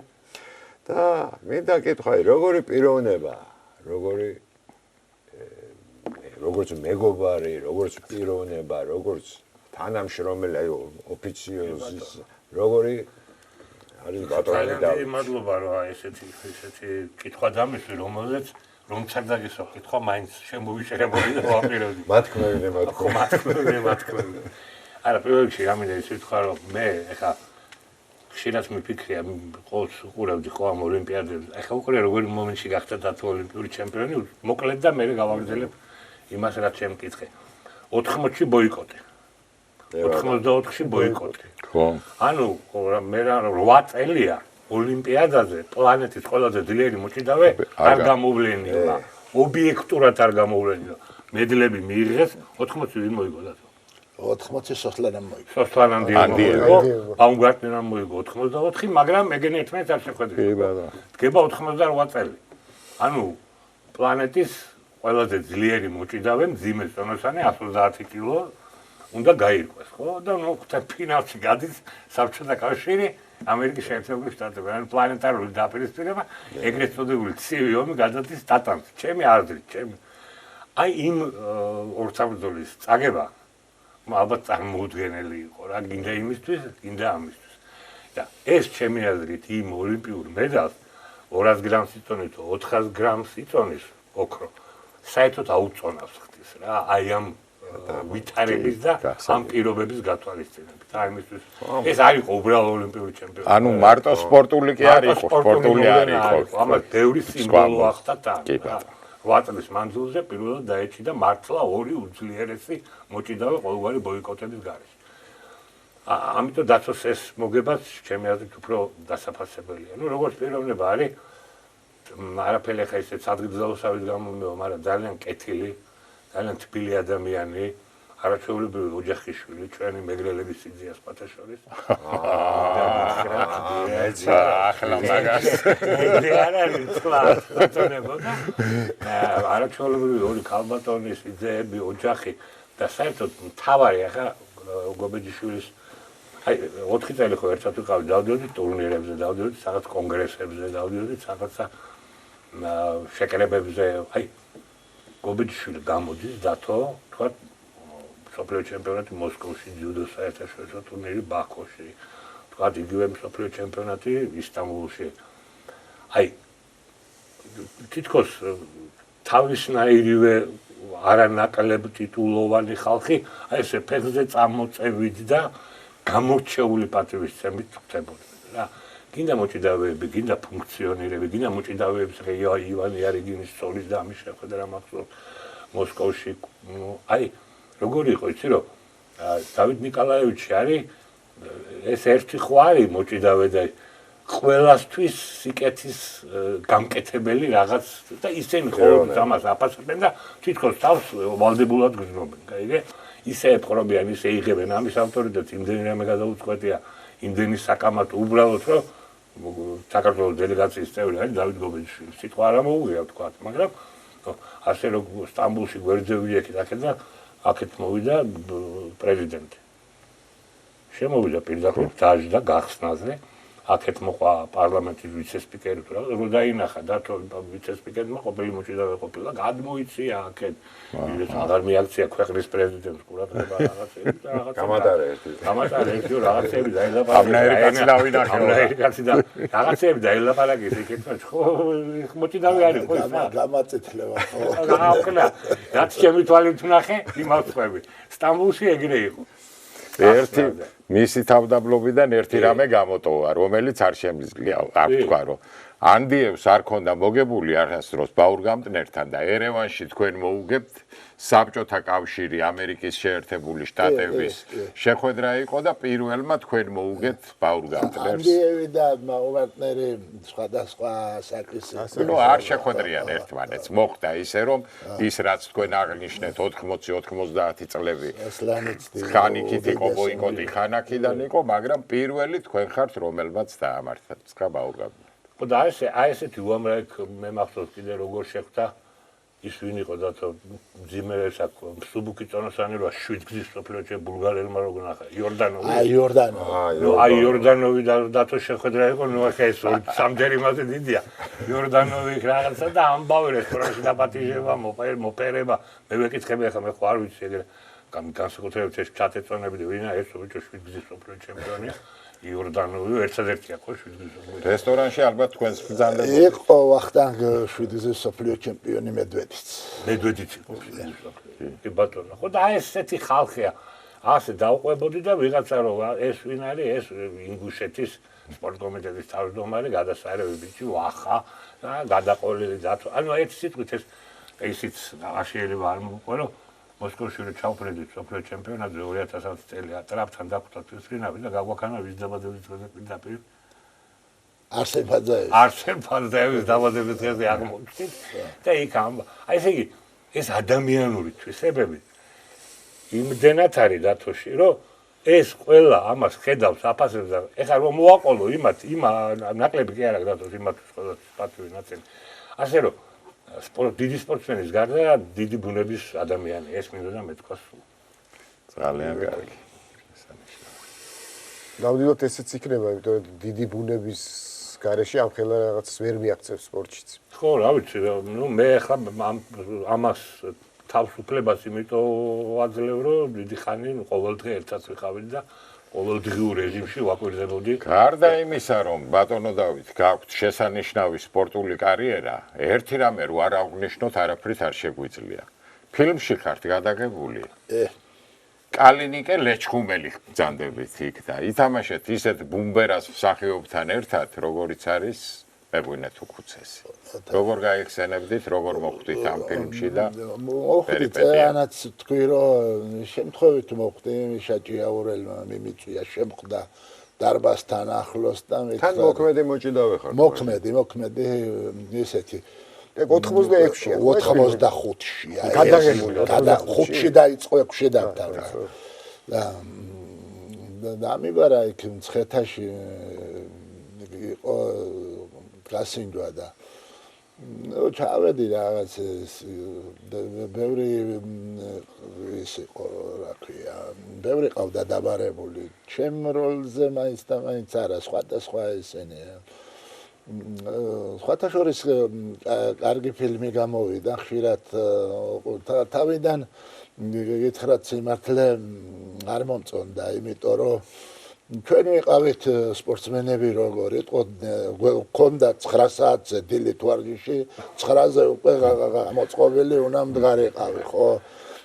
და მინდა კითხვა როგორი პიროვნება როგორც მეგობარი როგორც პიროვნება როგორც თანამშრომელი აი ოფიციოზის როგორი არის ბატონი და მადლობა რომ ესეთი კითხვა დამისვი რომელზეც რომ ჩაგდაგისო კითხვა მაინც შემოვიშერებული და ვაპირებდი მათქმევინე არა პირველ რიგში რამინდა ის ვთქვა რომ მე ეხა ხშირად მიფიქრია ყოველს უყურავდი ხო ამ ოლიმპიადებს ეხა უკვე როგორი მომენტში გახდა დათო ოლიმპიური ჩემპიონი მოკლედ და მე გავაგრძელებ იმას რაც შემკითხე 80-ში ბოიკოტი 84-ში ბოიკოტი ხო ანუ მე 8 წელია ოლიმპიადაზე პლანეტის ყველაზე ძლიერი მოჭიდავე არ გამოვლენილა ობიექტურად არ გამოვლენილა მედლები მიიღეს 80-ში მოიგო დათო 80 სოსლანამ მოიგო. სოსლანამ მოიგო. ბაუმგარტნერამ მოიგო 84, მაგრამ ეგენი ერთმანეთს არ შეხვედრია. კი ბატონო. დგება 88 წელი. ანუ პლანეტის ყველაზე ძლიერი მოჭიდავე მძიმე წონოსანი 130 კილო უნდა გაირკვეს, ხო? და ნუ ფინალში გადის საბჭოთა კავშირი, ამერიკის შეერთებული შტატები, ან პლანეტარული დაპირისპირება, ეგრეთ წოდებული ცივი ომი გადადის დატანს. ჩემი აზრით, აი იმ ორსაბრძოლის წაგება ალბათ წარმოუდგენელი იყო რა, გინდა იმისთვის, გინდა ამისთვის. და ეს ჩემი აზრით იმ ოლიმპიურ მედალს 200 გრამს იწონის, 400 გრამს იწონის ოქრო. საერთოდ აუწონავს ხდის რა, აი ამ ვითარების და ამ პირობების გათვალისწინებით. აი იმისთვის ეს არ იყო უბრალო ოლიმპიური ჩემპიონი. ანუ მარტო სპორტული კი არ იყო, სპორტული არ იყო. ამას ბევრი სიმბოლო ახდა თან. 8 წლის მანძილზე პირველად დაეჭი და მართლა ორი უძლიერესი მოჭიდავე ყოველგვარი ბოიკოტების გარეშე. ამიტომ დაცოს ეს მოგება ჩემი აზრით უფრო დასაფასებელია. ნუ როგორც პიროვნება არის არაფერი ხა ისე სადგილზავსავით გამომევა, მაგრამ ძალიან კეთილი, ძალიან თბილი ადამიანი, არაჩვეულებრივი ოჯახიშვილი, ჩვენი მეგრელების სიძიას პათა შორის. ახლა მაგას არ არის კლას, ბატონებოდა. არაჩვეულებრივი ორი ქალბატონის სიძეები, ოჯახი და საერთოდ მთავარი ახლა გობეჯიშვილის აი 4 წელი ხო ერთად ვიყავით, დავდიოდით ტურნირებზე, დავდიოდით რაღაც კონგრესებზე, დავდიოდით რაღაცა შეკრებებზე, აი გობეჯიშვილი გამოდის დათო, თქვა მსოფლიო ჩემპიონატი მოსკოვში, ძიუდოს საერთაშორისო ტურნირი ბაქოში, თქვა იგივე მსოფლიო ჩემპიონატი ისტანბულში. აი თითქოს თავისნაირივე არანაკლებ ტიტულოვანი ხალხი, აი ესე ფეხზე წამოწევით და გამორჩეული პატივისცემით ხდებოდნენ რა. გინდა მოჭიდავეები, გინდა ფუნქციონირები, გინდა მოჭიდავეების ივან იარიგინის სწოლის და ამის შეხვედრა მახსოვს მოსკოვში. აი როგორი იყო იცი რომ დავით ნიკოლაევიჩი არის ეს ერთი ხო არის მოჭიდავე და ყველასთვის სიკეთის გამკეთებელი რაღაც და ისინი ხოლმე ამას აფასებენ და თითქოს თავს ვალდებულად გრძნობენ, გაიგე? ისე ეპყრობიან, ისე იღებენ ამის ავტორიტეტს, იმდენი რამე გადაუწყვეტია, იმდენი საკამათო უბრალოდ რომ საქართველოს დელეგაციის წევრი არის დავით გობეჯიშვილი. სიტყვა არ მოუღია თქვა, მაგრამ ასე რომ სტამბულში გვერდზე ვიექით აქეთ და აქეთ მოვიდა პრეზიდენტი. შემოვიდა პირდაპირ დაჟი და გახსნაზე. აქეთ მოყვა პარლამენტის ვიცე-სპიკერი თუ რა, როგორ დაინახა დათო ვიცე-სპიკერმა ყოფილი მოჭიდავე ყოფილა, გადმოიწია აქეთ. ის აღარ მიაქცია ქვეყნის პრეზიდენტს ყურადღება რაღაცები და რაღაცა. გამატარა ერთი რაღაცები დაელაპარაკა. ამნაირი კაცი დავინახე. ამნაირი კაცი და რაღაცები დაელაპარაკეს იქეთმა, ხო მოჭიდავე არის ხო ისა. გამაწეთლება ხო. გააყნა. რაც ჩემი თვალით ვნახე, იმას ხვევი. სტამბულში ეგრე იყო. ერთი მისი თავდაბლობიდან ერთი რამე გამოტოვა, რომელიც არ შემიძლია არ თქვა რომ ანდიევს არ ქონდა მოგებული არასდროს ბაურგამტნერთან და ერევანში თქვენ მოუგებთ საბჭოთა კავშირი ამერიკის შეერთებული შტატების შეხვედრა იყო და პირველმა თქვენ მოუგებთ ბაურგამტნერს. ანდიევი და ბაურგამტნერი სხვადასხვა საკისრით. ნუ არ შეხვედრიან ერთმანეთს. მოხდა ისე რომ ის რაც თქვენ აღნიშნეთ 80-90 წლები ხანიკით იყო ბოიკოტი ხანაკიდან იყო, მაგრამ პირველი თქვენ ხართ რომელმაც დაამართა ბაურგამტნერი. ხო და აი ესეთი უამრავი მე მახსოვს კიდე როგორ შეხვდა ის ვინ იყო დათო მძიმე ესა მსუბუქი წონოსანი რა 7 გზის სოფლიოში ბულგარელმა როგორ ნახა იორდანოვი აი იორდანოვი და დათო შეხვედრა იყო ნუ ახლა ეს სამჯერ იმაზე დიდია იორდანოვი რაღაცა და ამბავი რესტორანში დაპატიჟება მოპერება მე ვეკითხები ახლა მე ხო არ ვიცი ეგრე განსაკუთრებით ეს ჩატეწონებდი ვინა ეს ბიჭო 7 გზის სოფლიო ჩემპიონია იორდანოვი ერთადერთია ხო 7 გზის რესტორანში ალბათ თქვენს ბრძანდებოდა იყო ვახტანგ 7 გზის სოფლიო ჩემპიონი მედვედიც იყო კი ბატონო ხო და აი ესეთი ხალხია ასე დავყვებოდი და ვიღაცა რომ ეს ვინ არის ეს ინგუშეთის სპორტ კომიტეტის თავმჯდომარე გადასარევი ბიჭი ვახა და გადაყოლილი დათო ანუ ერთი სიტყვით ეს ისიც აღშიერება არ მოყვა რომ მოსკოვში რო ჩავფრედით სოფლიო ჩემპიონატზე 2010 წელი ტრაპთან დახვდა თვისფრინავი და გაგვაქანა ვის დაბადების დღეზე პირდაპირ არსენ ფანძეევის დაბადების დღეზე აღმოჩნდით და იქ აი ესე იგი ეს ადამიანური თვისებები იმდენად არის დათოში რომ ეს ყველა ამას ხედავს აფასებს და ეხლა რომ მოვაყოლო იმ ნაკლები კი არა დათოს იმათვის ყველა პატივი ნაწილი ასე რომ დიდი სპორტსმენის გარდა დიდი ბუნების ადამიანი ეს მინდოდა მეთქვა სულ. ძალიან კარგი. ნამდვილად ესეც იქნება, იმიტომ რომ დიდი ბუნების გარეშე ამ ხელა რაღაცას ვერ მიაღწევს სპორტშიც. ხო, რა ვიცი, ნუ მე ახლა ამას თავს უფლებას იმიტომ აძლევ, რომ დიდი ხანი ყოველდღე ერთად ვიყავით და ყოველდღიურ რეჟიმში ვაკვირდებოდი. გარდა იმისა, რომ ბატონო დავით, გაქვთ შესანიშნავი სპორტული კარიერა, ერთი რამე რო არ აღნიშნოთ, არაფრით არ შეგვიძლია. ფილმში ხართ გადაღებული. კალინიკე ლეჩხუმელი ბრძანდებით იქ და ითამაშეთ ისეთ ბუმბერას მსახიობთან ერთად, როგორიც არის მეღვინეთ უქუცესი. როგორ გაიხსენებდით, როგორ მოხვდით ამ ფილმში და მოხვდით, ანაც თქვი რომ შემთხვევით მოხვდი, შაჭიაურელმა მიმიწვია, შემხვდა დარბაზთან ახლოს და მე თან მოქმედი მოჭიდავე ხარ. მოქმედი ისეთი 86-ია, 85-შია. გადაღებული, 5-ში დაიწყო 6-ში დავთავრა. და ამიბარა იქ მცხეთაში იყო გასინჯვა და ჩავედი რაღაც ბევრი ის იყო რა ქვია, ბევრი ყავდა დაბარებული. ჩემ როლზე მაინც და მაინც არა, სხვადასხვა ესენია. სხვათა შორის კარგი ფილმი გამოვიდა, ხშირად თავიდან გითხრათ სიმართლე არ მომწონდა, იმიტომ რომ ჩვენ ვიყავით სპორტსმენები როგორი გქონდა 9 საათზე დილით ვარჯიში, 9-ზე უკვე მოწყობილი უნდა მდგარიყავი, ხო?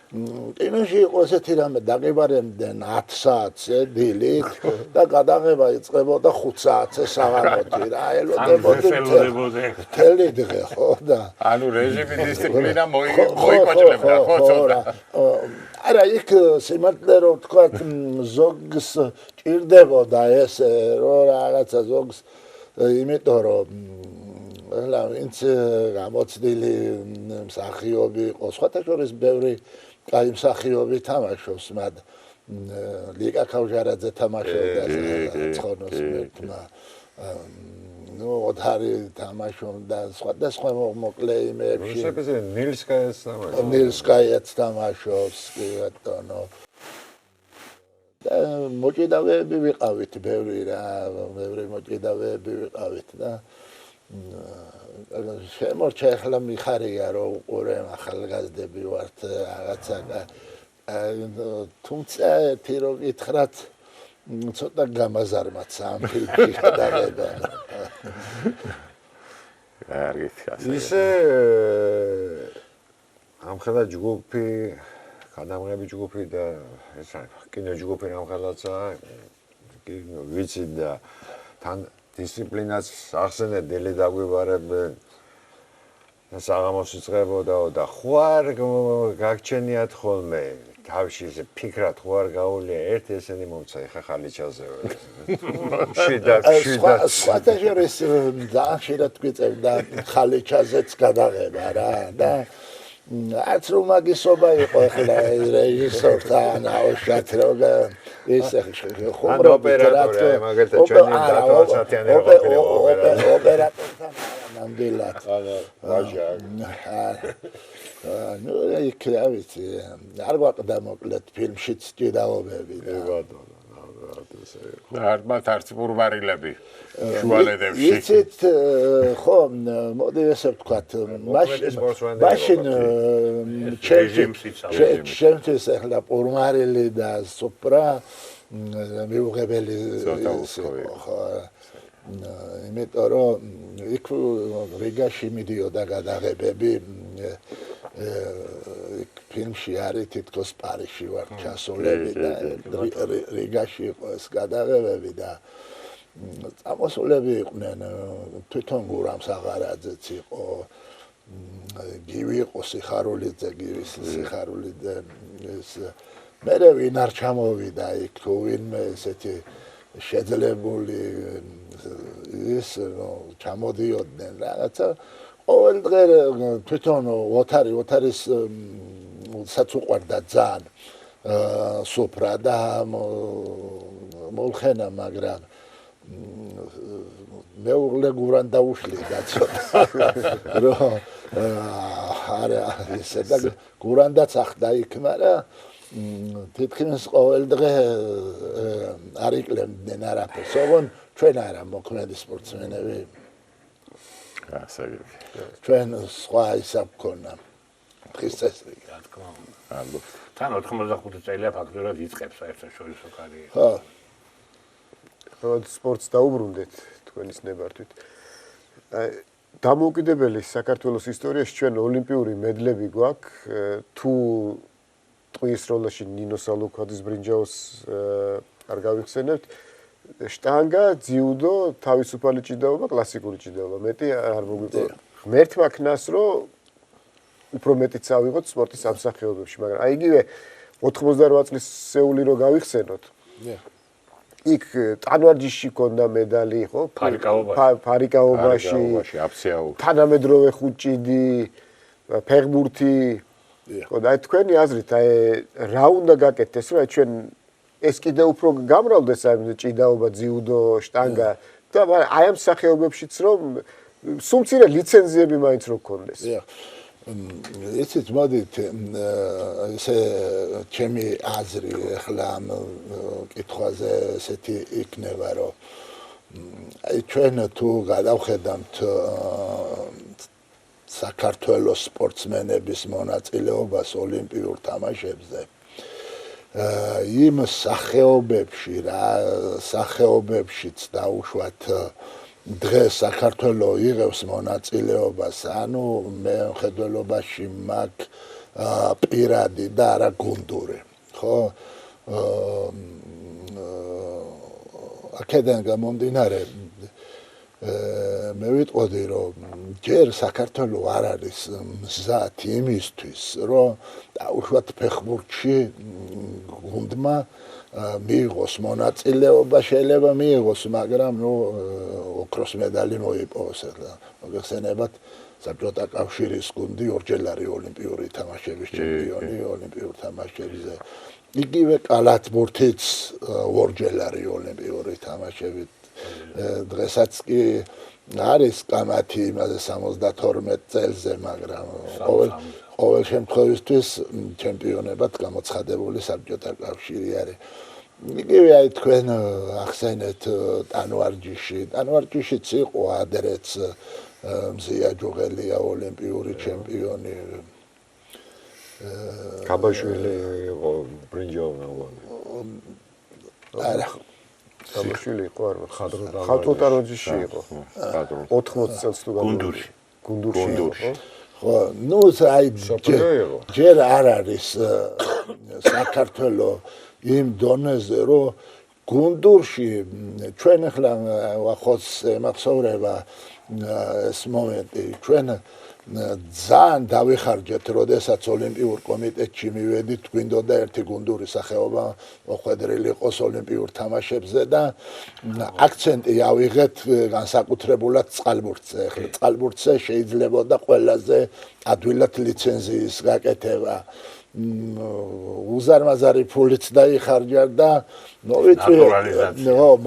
კინოში იყო ესეთი რამე, დაგიბარებდნენ 10 საათზე დილით და გადაღება იწყებოდა 5 საათზე საღამოთი რა, ელოდებოდი მთელი დღე, ხო და ანუ რეჟიმი დისციპლინა მოიკოჭლებდა, ხო ცოტა. არა, იქ სიმართლე რომ თქვა ზოგს ჭირდებოდა ესე, რომ რაღაცა ზოგს, იმიტომ რომ ვინც გამოცდილი მსახიობი იყო, სხვათა შორის ბევრი კაი მსახიობი თამაშობს, მათ ლიკა ქავჟარაძე თამაშობდა ცხონოს მერტმა. ნუ ოთარი თამაშობდა სხვადასხვა მოკლე იმებში. ნილსკაიაც თამაშობს. ნილსკაიაც თამაშობს, კი ბატონო. და მოჭიდავეები ვიყავით ბევრი რა, ბევრი მოჭიდავეები ვიყავით და შემორჩა ახლა მიხარია რომ უყურე ახალგაზრდები ვართ რაღაცა თუმცა ერთი რომ გითხრათ ცოტა გამაზარმაც ამ ფილმში გადაღება. კარგით, ასე. ისე ამხელა ჯგუფი, გადამღები ჯგუფი და ეს კინო ჯგუფი ამხელაცა ვიცი და თან დისციპლინას ახსენე დელი დაგვიბარებდნენ და საღამოს იწყებოდა და ხوار გაგჩენიათ ხოლმე თავში ესე ფიქრად ხوار გაულია ერთ ესენი მომცა ეხა ხალიჩაზე შიდა სხვათა შორის ძალიან ხშირად გვიწევდა ხალიჩაზეც გადაღება რა და არც რომ მაგისობა იყო ახლა რეჟისორთან აუშათ რომ ისე ხუმრობ ოპერატორი მაგალითად ჩვენი დატოვაცათიანი ოპერატორთან ნამდვილად ვაჟა ნუ იქ რა ვიცი არ გვაყდა მოკლედ ფილმშიც ჭიდაობები და არც ბურბარილები შუალედებში. იცით ხო, მოდი ესე ვთქვათ, მაშინ ჩემთვის ახლა პურმარილი და სუპრა მიუღებელი ხო. იმიტომ რომ იქ რიგაში მიდიოდა გადაღებები ფილმში არის თითქოს პარიზში ვარ ჩასულები და რიგაში იყო ეს გადაღებები და წამოსულები იყვნენ თვითონ გურამ საღარაძეც იყო გივი იყო სიხარულიძე გივის სიხარულიძე ეს მერე ვინ არ ჩამოვიდა იქ თუ ვინმე ესეთი შეძლებული ის ჩამოდიოდნენ რაღაცა ყოველ დღე თვითონ ოთარის საც უყვარდა ძალიან სუპრა და მოლხენა მაგრამ მეუღლე გურან დაუშლიდა ცოტა რომ არა ისე და გურანდაც ახდა იქ მაგრამ თითქმის ყოველ დღე არ იყლებდნენ არაფერს ოღონ ჩვენ არა მოქმედი სპორტსმენები ასე იგი ჩვენ სხვა ისა გქონა დღის წესრიგი რა თქმა უნდა ალბათ თან 85 წელია ფაქტურად იწყებს საერთაშორისო კარიერა ხო რომ სპორტს დაუბრუნდეთ თქვენის ნებართვით. დამოუკიდებელი საქართველოს ისტორიაში ჩვენ ოლიმპიური მედლები გვაქვს თუ ტყუის როლაში ნინო სალუქვაძის ბრინჯაოს არ გავიხსენებთ შტანგა, ძიუდო, თავისუფალი ჭიდაობა, კლასიკური ჭიდაობა. მეტი არ მოგვიყვება. ღმერთმა ქნას რომ უფრო მეტიც ავიღოთ სპორტის სამსახიობებში, მაგრამ აი იგივე 88 წლის სეული რო გავიხსენოთ. იქ ტანვარჯიშში ქონდა медали, ხო? ფარიკაობაში, აფსიაო. თანამედროვე ხუთჭიდი, ფეხბურთი. ხო, და თქვენი აზრით, აი რა უნდა გაკეთდეს, რომ ჩვენ ეს კიდე უფრო გამრავლდეს აი ჭიდაობა, ძიუდო, შტანგა და აი ამ სახეობებშიც რომ სუმცირე ლიცენზიები მაინც რო გქონდეს. იცით მოდით ესე ჩემი აზრი ახლა ამ კითხვაზე ესეთი იქნება რომ აი ჩვენ თუ გადავხედავთ საქართველოს სპორტსმენების მონაწილეობას ოლიმპიურ თამაშებზე იმ სახეობებშიც დაუშვათ დღეს საქართველოს იღებს მონაწილეობას, ანუ მე მხედველობაში მაქვს პირადი და არა გუნდური, ხო? აქედან გამომდინარე მე ვიტყოდი რომ ჯერ საქართველოს არ არის მზად იმისთვის, რომ დაუშვათ ფეხბურთში გუნდმა მიიღოს მონაწილეობა, შეიძლება მიიღოს, მაგრამ ნუ ოქროს მედალი მოიპოვოს და მოგეხსენებათ საბჭოთა კავშირის გუნდი ორჯერ არის ოლიმპიური თამაშების ჩემპიონი ოლიმპიურ თამაშებზე. იგივე კალათბურთიც ორჯერ არის ოლიმპიური თამაშები. დღესაც კი არის კამათი იმაზე 72 წელზე, მაგრამ ყოველ შემთხვევისთვის ჩემპიონებად გამოცხადებული საბჭოთა კავშირი არის. იგივე აი თქვენ ახსენეთ ტანვარჯიშიც იყო ადრეც მზია ჯუღელია ოლიმპიური ჩემპიონი. კაბაშვილი იყო ბრინჯაოს არა კაბაშვილი იყო არ ხალხოტაროჯიში იყო 80 წელს თუ გუნდურში იყო. ხო, ნუ აი ჯერ არ არის საქართველოს იმ დონეზე რომ გუნდურში ჩვენ ახლა ახოს მახსოვრება ეს მომენტი ჩვენ ძალიან დავიხარჯეთ, როდესაც ოლიმპიურ კომიტეტში მივედით, გვინდოდა ერთი გუნდური სახეობა მოხვედრილი იყოს ოლიმპიურ თამაშებზე და აქცენტი ავიღეთ განსაკუთრებულად წყალბურთზე. ახლა წყალბურთზე შეიძლებოდა ყველაზე ადვილად ლიცენზიის გაკეთება. უზარმაზარი ფულიც დაიხარჯა და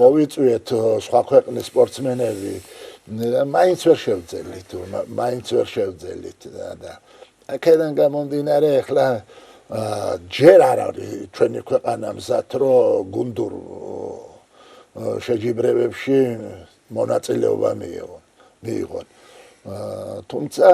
მოვიწვიეთ სხვა ქვეყნის სპორტსმენები მაინც ვერ შევძელით და აქედან გამომდინარე ახლა ჯერ არ არის ჩვენი ქვეყანა მზად რომ გუნდურ შეჯიბრებებში მონაწილეობა მიიღონ. თუმცა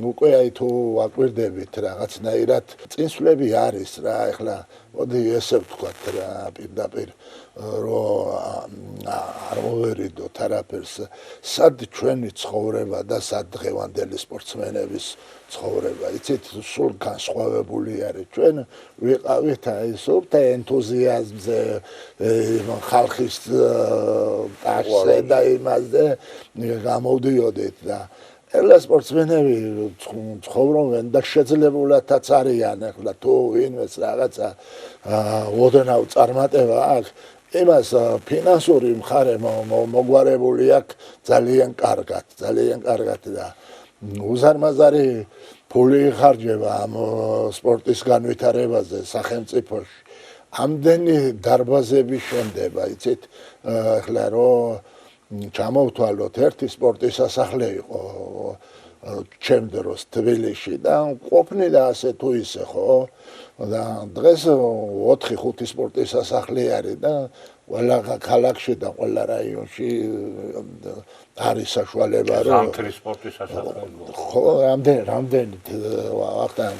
უკვე აი თუ აკვირდებით რაღაცნაირად წინსვლები არის რა ახლა მოდი ესე ვთქვათ რა პირდაპირ რომ არ მოვერიდოთ არაფერს სად ჩვენი ცხოვრება და სად დღევანდელი სპორტსმენების ცხოვრება იცით სულ განსხვავებული არის ჩვენ ვიყავით აი სულთა ენთუზიაზმზე ხალხის ტაშზე და იმაზე გამოდიოდით და ელას სპორტსმენები ცხოვრობენ და შეძლებულადაც არიან ახლა თუ ვინმეს რაღაცა ოდნავ წარმატება აქვს იმას ფინანსური მხარე მოგვარებული აქვს ძალიან კარგად და უზარმაზარი ფული იხარჯება ამ სპორტის განვითარებაზე სახელმწიფოში ამდენი დარბაზები შენდება იცით ახლა რომ ჩამოვთვალოთ ერთი სპორტის სასახლე იყო ჩემ დროს თბილისში და ყოფნიდა ასე თუ ისე ხო და დღეს 4-5 სპორტის სასახლე არის და ყველა ქალაქში და ყველა რაიონში არის საშუალება რომ ზამთრის სპორტის სასახლე ხო რამდენი ვახტანგ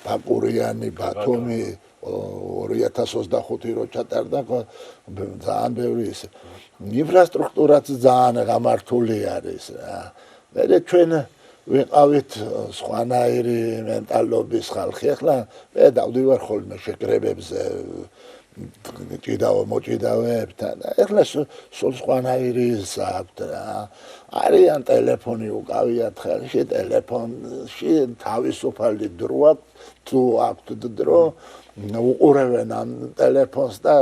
ბაკურიანი ბათუმი 2025 რო ჩატარდა ძალიან ბევრი ის ინფრასტრუქტურაც ძალიან გამართული არის რა მე ჩვენ ვიყავით სხვანაირი მენტალობის ხალხი ახლა მე დავდივარ ხოლმე შეკრებებზე ჭიდაო მოჭიდავებთან ახლა სულ სხვანაირი საქვთ რა არიან ტელეფონი უკავიათ ხელში ტელეფონში თავისუფალი დრო აქვს თუ აქვთ დრო უყურებენ ამ ტელეფონს და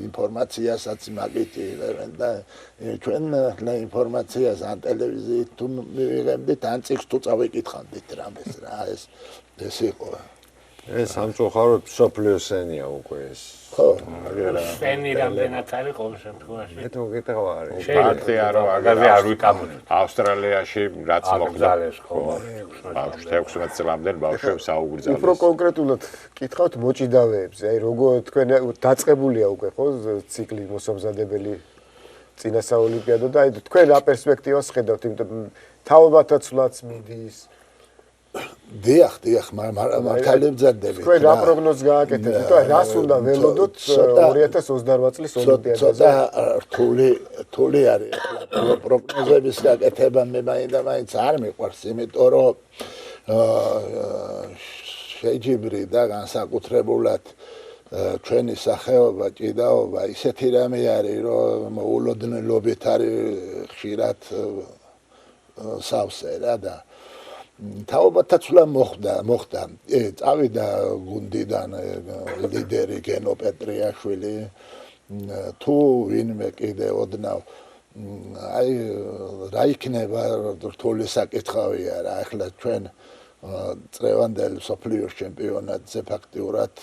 ინფორმაციასაც მაგიტირებენ და ჩვენ ახლა ინფორმაციას ან ტელევიზიით თუ მივიღებდით ან წიგნს თუ წავიკითხავდით რამეს რა ეს იყო ეს სამწუხაროდ სოფლიოსენია უკვე ეს ხო სენი რამდენად არის ყოველ შემთხვევაში მე თუ გიტყვარი ფაქტია რომ აგაზე არ ვიკამოთ ავსტრალიაში რაც მოხდა აგზალეს ხო 16 წლამდე ბავშვებს აუგრძალეს უფრო კონკრეტულად კითხავთ მოჭიდავეებზე აი როგორ თქვენ დაწყებულია უკვე ხო ციკლი მოსამზადებელი წინასა ოლიმპიადა და აი თქვენ რა პერსპექტივას ხედავთ იმიტომ თაობათა ცვლაც მიდის დიახ მართალი მზადდები თქვენ რა პროგნოზს გააკეთებთ თვითონ რას უნდა ველოდოთ 2028 წლის ოლიმპიადაზე ცოტა რთული არის ახლა პროგნოზების გაკეთება მე მაინც არ მიყვარს იმიტომ რომ შეჯიბრი და განსაკუთრებულად ჩვენი სახეობა ჭიდაობა ისეთი რამე არის რომ ულოდნელობით არის ხშირად სავსე რა და თაობათა ცვლა მოხდა წავიდა გუნდიდან ლიდერი გენო პეტრიაშვილი თუ ვინმე კიდე ოდნავ აი რა იქნება რთული საკითხავია რა ახლა ჩვენ წრევანდელ სოფლიოს ჩემპიონატზე ფაქტიურად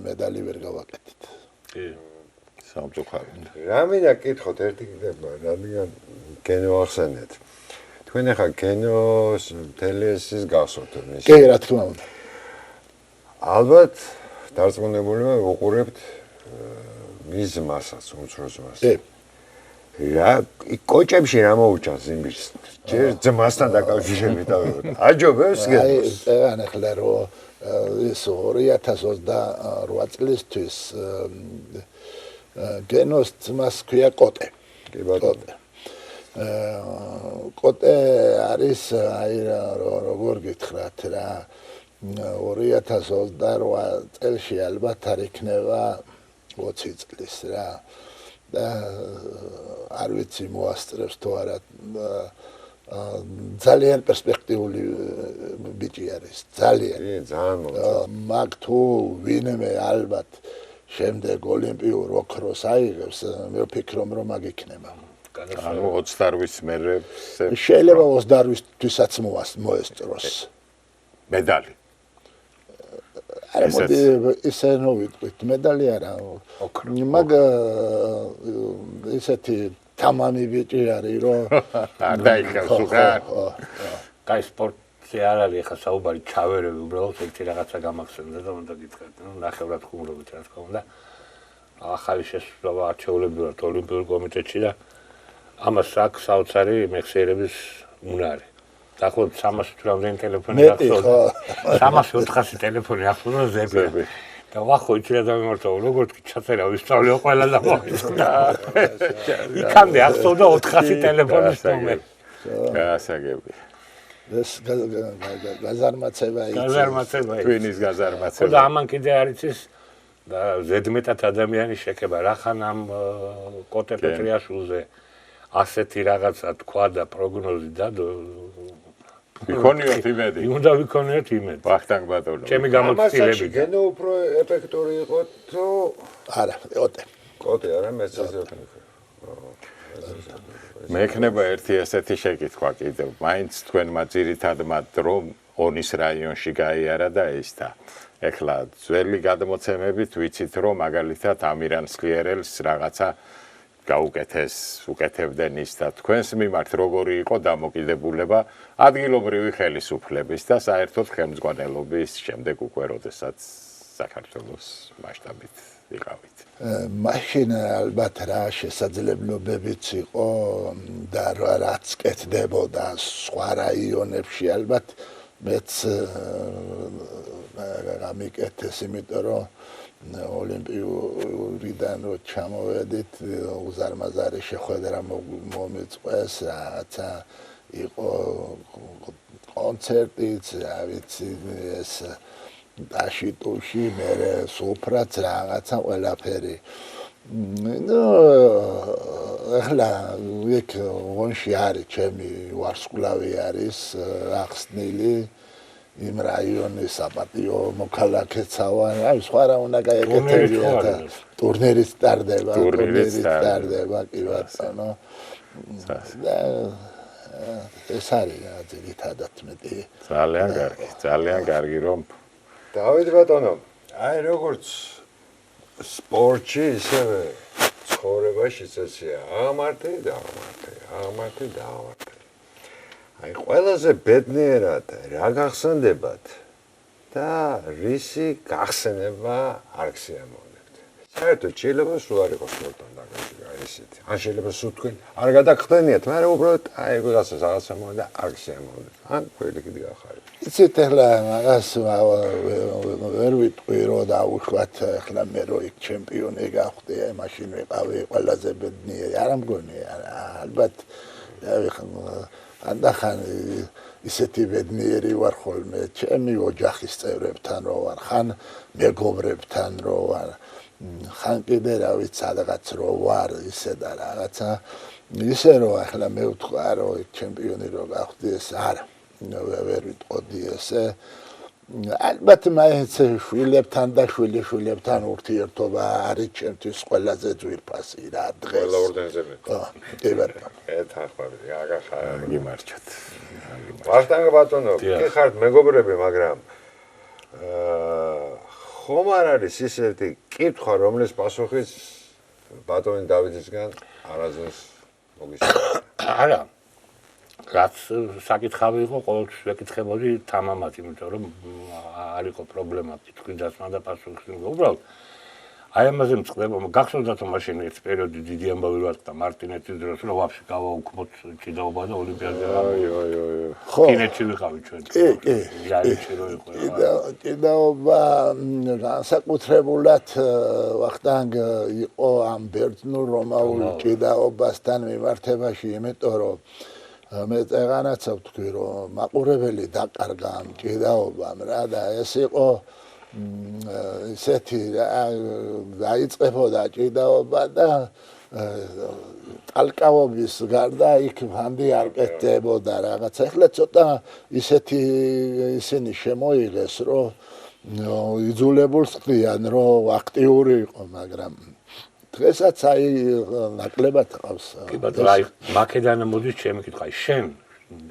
медали ვერ გავაკეთეთ კი სამწუხაროდ რა მინდა კითხოთ ერთი კიდევ რადგან გენო ახსენეთ თქვენ ახლა გენოს თელესის გასვოთ მის კი რა თქმა უნდა ალბათ დარწმუნებული ვარ უყურებთ მის მასას უმცროს მას კი რა კოჭებში რა მოუჭას იმის ჯერ ძმასთან დაკავშირებით აჯობებს გენოს ან ახლა რომ ის 2028 წლისთვის გენოს მას ქვია კოტე კი ბატონო კოტე არის აი როგორ გითხრათ რა 2028 წელში ალბათ არ იქნება 20 წლის რა და არ ვიცი მოასწრებს თუ არა ძალიან პერსპექტიული ბიჭი არის ძალიან მაგ თუ ვინმე ალბათ შემდეგ ოლიმპიურ ოქროს აიღებს მე ვფიქრობ რომ მაგ იქნება ანუ 28-ის მერე შეიძლება 28-თვისაც მოესწროს медали არა მოდი ისე ნოვიტყვით медали არა მაგ ისეთი თამამი ბიჭი არის რომ არ დაიხელს უკან კაი სპორტზე არ არის ახლა საუბარი ჩავერები უბრალოდ ერთი რაღაცა გამახსენდა და უნდა გითხრათ ნახევრად ხუმრობით რა თქმა უნდა ახალი შესაძლებლობა არჩეულები ვართ ოლიმპიურ კომიტეტში და ამას აქვს საოცარი მეხსიერების უნარი. დაახლოებით 300 თუ რამდენი ტელეფონი ახსოვდა. 300-400 ტელეფონი ახსოვდა ზები. და ვახო იცი რა დამემართა როგორც კი ჩაწერა ვისწავლეო ყველა და მოხდა. იქამდე ახსოვდა 400 ტელეფონის ნომერი. გასაგები. ეს გაზარმაცება იცი. გაზარმაცება იცი. ტვინის გაზარმაცება. და ამან კიდე არის ის და ზედმეტად ადამიანის შეკება რახან ამ კოტე პეტრიაშვილზე ასეთი რაღაცა თქვა და პროგნოზი დადო ვიქონიოთ იმედი. უნდა ვიქონიოთ იმედი. ვახტანგ ბატონო. ჩემი გამოცდილები. გენო უფრო ეფექტური იყო თუ არა, კოტე არა მეც ასე ვქნები. მექნება ერთი ესეთი შეკითხვა კიდევ. მაინც თქვენმა ძირითადმა დრო ონის რაიონში გაიარა და ის და ეხლა ძველი გადმოცემებით ვიცით რომ მაგალითად ამირან სკლიერელს რაღაცა გაუკეთეს უკეთებდნენ ის და თქვენს მიმართ როგორი იყო დამოკიდებულება ადგილობრივი ხელისუფლების და საერთოდ ხელმძღვანელობის შემდეგ უკვე როდესაც საქართველოს მასშტაბით იყავით. მაშინ ალბათ რა შესაძლებლობებიც იყო და რაც კეთდებოდა სხვა რაიონებში ალბათ მეც გამიკეთეს, იმიტომ რომ ოლიმპიურიდან რო ჩამოვედით, უზარმაზარი შეხვედრა მომიწყვეს, რაღაცა იყო კონცერტიც, რა ვიცი, ეს დაშიტუში, მერე სუფრაც, რაღაცა ყველაფერი. ნუ ახლა იქ ონში არის ჩემი ვარსკვლავი არის ახსნილი იმ რაიონის საპატიო მოქალაქეცა ვარ, აი სხვა რა უნდა გაეკეთებინა და ტურნირი სტარდება, კი ბატონო. ეს არის ძირითადად მეტი. ძალიან კარგი რომ დავით ბატონო, აი როგორც სპორტში ისევე ცხოვრებაშიც ესეა, აღმართე. აი ყველაზე ბედნიერად რა გახსენდებათ და რისი გახსენება არ გსიამოვნებთ. საერთოდ შეიძლება სულ არ იყოს სპორტთან დაკავშირებული ისეთი. ან შეიძლება სულ თქვენ არ გადაგხდენიათ, მაგრამ უბრალოდ აი რაღაცას აღსამოვნებთ და არ გსიამოვნებთ. ან ყველი კიდე ახალი. იცით ახლა მაგას ვერ ვიტყვი რომ დაუშვათ ახლა მე რო იქ ჩემპიონი გავხდი, აი მაშინ ვიყავი ყველაზე ბედნიერი, არ მგონი, ალბათ ანდახან ისეთი ბედნიერი ვარ ხოლმე ჩემი ოჯახის წევრებთან რო ვარ, ხან მეგობრებთან რო ვარ, ხან კიდე რა ვიცი სადღაც რო ვარ ისე და რაღაცა ისე რომ ახლა მე ვთქვა რომ ჩემპიონი რო გავხდი ეს არა ვერ ვიტყოდი ესე ალბათ მაინც შვილებთან და შვილიშვილებთან ურთიერთობა არის ჩემთვის ყველაზე ძვირფასი რა დღეს. ყველა ორდენზე მე. კი ბატონო. ეთახმები, გიმარჯოთ. ვახტანგ ბატონო, კი ხართ მეგობრები, მაგრამ ხომ არ არის ისეთი კითხვა, რომლის პასუხიც ბატონი დავითისგან არასდროს მოგისურვებია. არა. რაც საკითხავი იყო, ყოველთვის ვეკითხებოდი თამამად, იმიტომ რომ არ იყო პრობლემა კითხვის დასმა და პასუხის მიღება. უბრალოდ აი ამაზე მწყდება, გახსოვდათ რომ მაშინ ერთ პერიოდი დიდი ამბავი რო აწყდა მარტინეთის დროს, რომ ვაფშე გავაუქმოთ ჭიდაობა და ოლიმპიადაზე. ხო. ფინეთში ვიყავით ჩვენ. კი. ჟალეთში რო იყო. ჭიდაობა განსაკუთრებულად ვახტანგ იყო ამ ბერძნულ რომაულ ჭიდაობასთან მიმართებაში, იმიტომ რომ მე წეღანაცა ვთქვი რომ მაყურებელი დაკარგა ამ ჭიდაობამ რა და ეს იყო ისეთი დაიწყებოდა ჭიდაობა და ტალკაობის გარდა იქ ფანდი არ კეთდებოდა რაღაცა. ახლა ცოტა ისეთი ისინი შემოიღეს რომ იძულებულს ხდიან რომ აქტიური იყო, მაგრამ დღესაც აი ნაკლებად ყავს. კი ბატონო, აი მაკედანა მოდის ჩემი კითხვა, შენ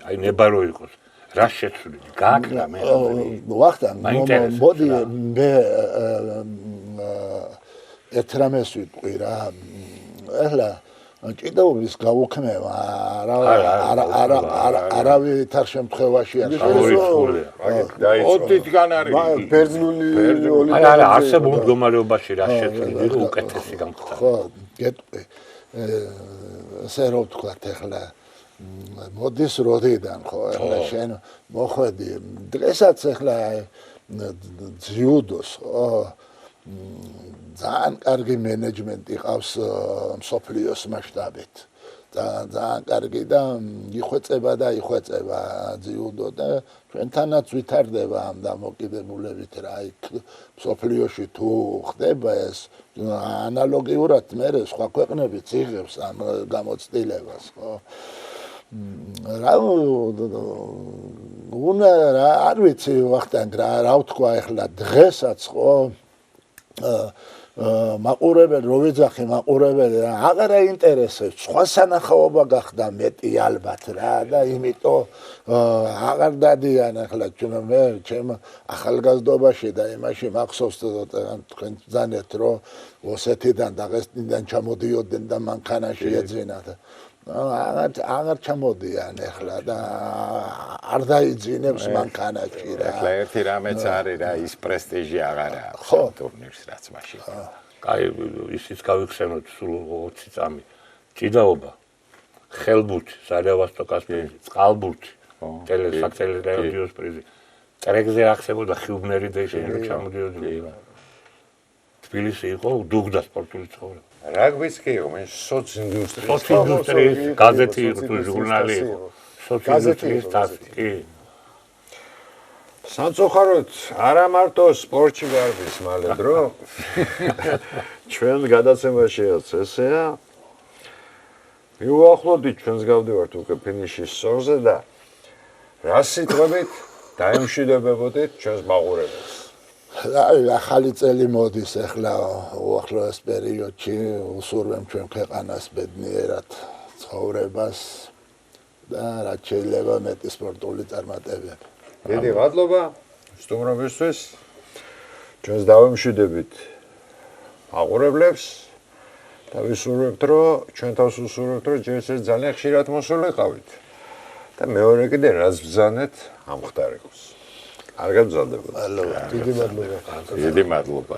აი ნებარო იყოს. რა შეცვლი? გააკრა მე. ვახტანგ, მოდი მე ეთრამეს ვიტყვი რა. ახლა ჭიდაობის გაუქმება არავითარ შემთხვევაში არ შეუძლია. ოდითგან არის ბერძნული არა, არსებულ მდგომარეობაში რა შეცვლი რომ უკეთესი გამხდარა. ხო, გეტყვი. ესე რომ ვთქვათ ახლა მოდის როდიდან ხო ახლა შენ მოხვედი დღესაც ახლა ძიუდოს ძალიან კარგი მენეჯმენტი ყავს მსოფლიოს მასშტაბით. ძალიან კარგი და იხვეწება ძიუდო და ჩვენთანაც ვითარდება ამ დამოკიდებულებით რა იქ მსოფლიოში თუ ხდება ეს ანალოგიურად მე სხვა ქვეყნებიც იღებს ამ გამოცდილებას ხო. რა არ ვიცი ვახტანგ რა ვთქვა ახლა დღესაც ხო მაყურებელი რო ვიძახი მაყურებელი აღარ აინტერესებს სხვა სანახაობა გახდა მეტი ალბათ რა და იმიტომ აღარ დადიან ახლა მე ჩემ ახალგაზრდობაში და იმაში მახსოვს თქვენ ბრძანეთ რომ ოსეთიდან დაღესტნიდან ჩამოდიოდნენ და მანქანაში ეძინათ აღარ ჩამოდიან ახლა და არ დაიძინებს მანქანაში რა ახლა ერთი რამეც არის რა ის პრესტიჟი აღარ აქვს ტურნირს რაც მაშინ კაი ისიც გავიხსენოთ სულ 20 წამი ჭიდაობა ხელბურთი სარიავასტოკასპირი წყალბურთი ტელესაკელერატორის პრიზი ტრეკზე ახსებოდა ხიუბნერი და ისინი რომ ჩამოდიოდნენ თბილისი იყო დუგდა სპორტული ცხოვრება რაგბიც კი იყო, მე სოცინდუსტრიის სოცინდუსტრიის გაზეთი იყო თუ ჟურნალი იყო სოცინდუსტრიის თასი კი სამწუხაროდ არა მარტო სპორტში გარბის მალე დრო ჩვენ გადაცემაშიაც ესეა მივუახლოვდით ჩვენს გავდივართ უკვე ფინიშის სწორზე და რა სიტყვებით დაემშვიდობებოდით ჩვენს მაყურებელს ახალი წელი მოდის ახლა უახლოეს პერიოდში უსურვებ ჩვენ ქვეყანას ბედნიერად ცხოვრებას და რაც შეიძლება მეტი სპორტული წარმატებები დიდი მადლობა სტუმრობისთვის ჩვენს დავემშვიდებით მაყურებლებს და ვისურვებთ რომ ჩვენ თავს უსურვებთ რომ ჯერ ეს ძალიან ხშირად მოსულიყავით და მეორე კიდე რაც ბრძანეთ ამხდარიყოს კარგად გრძელდებოდა დიდი მადლობა დიდი მადლობა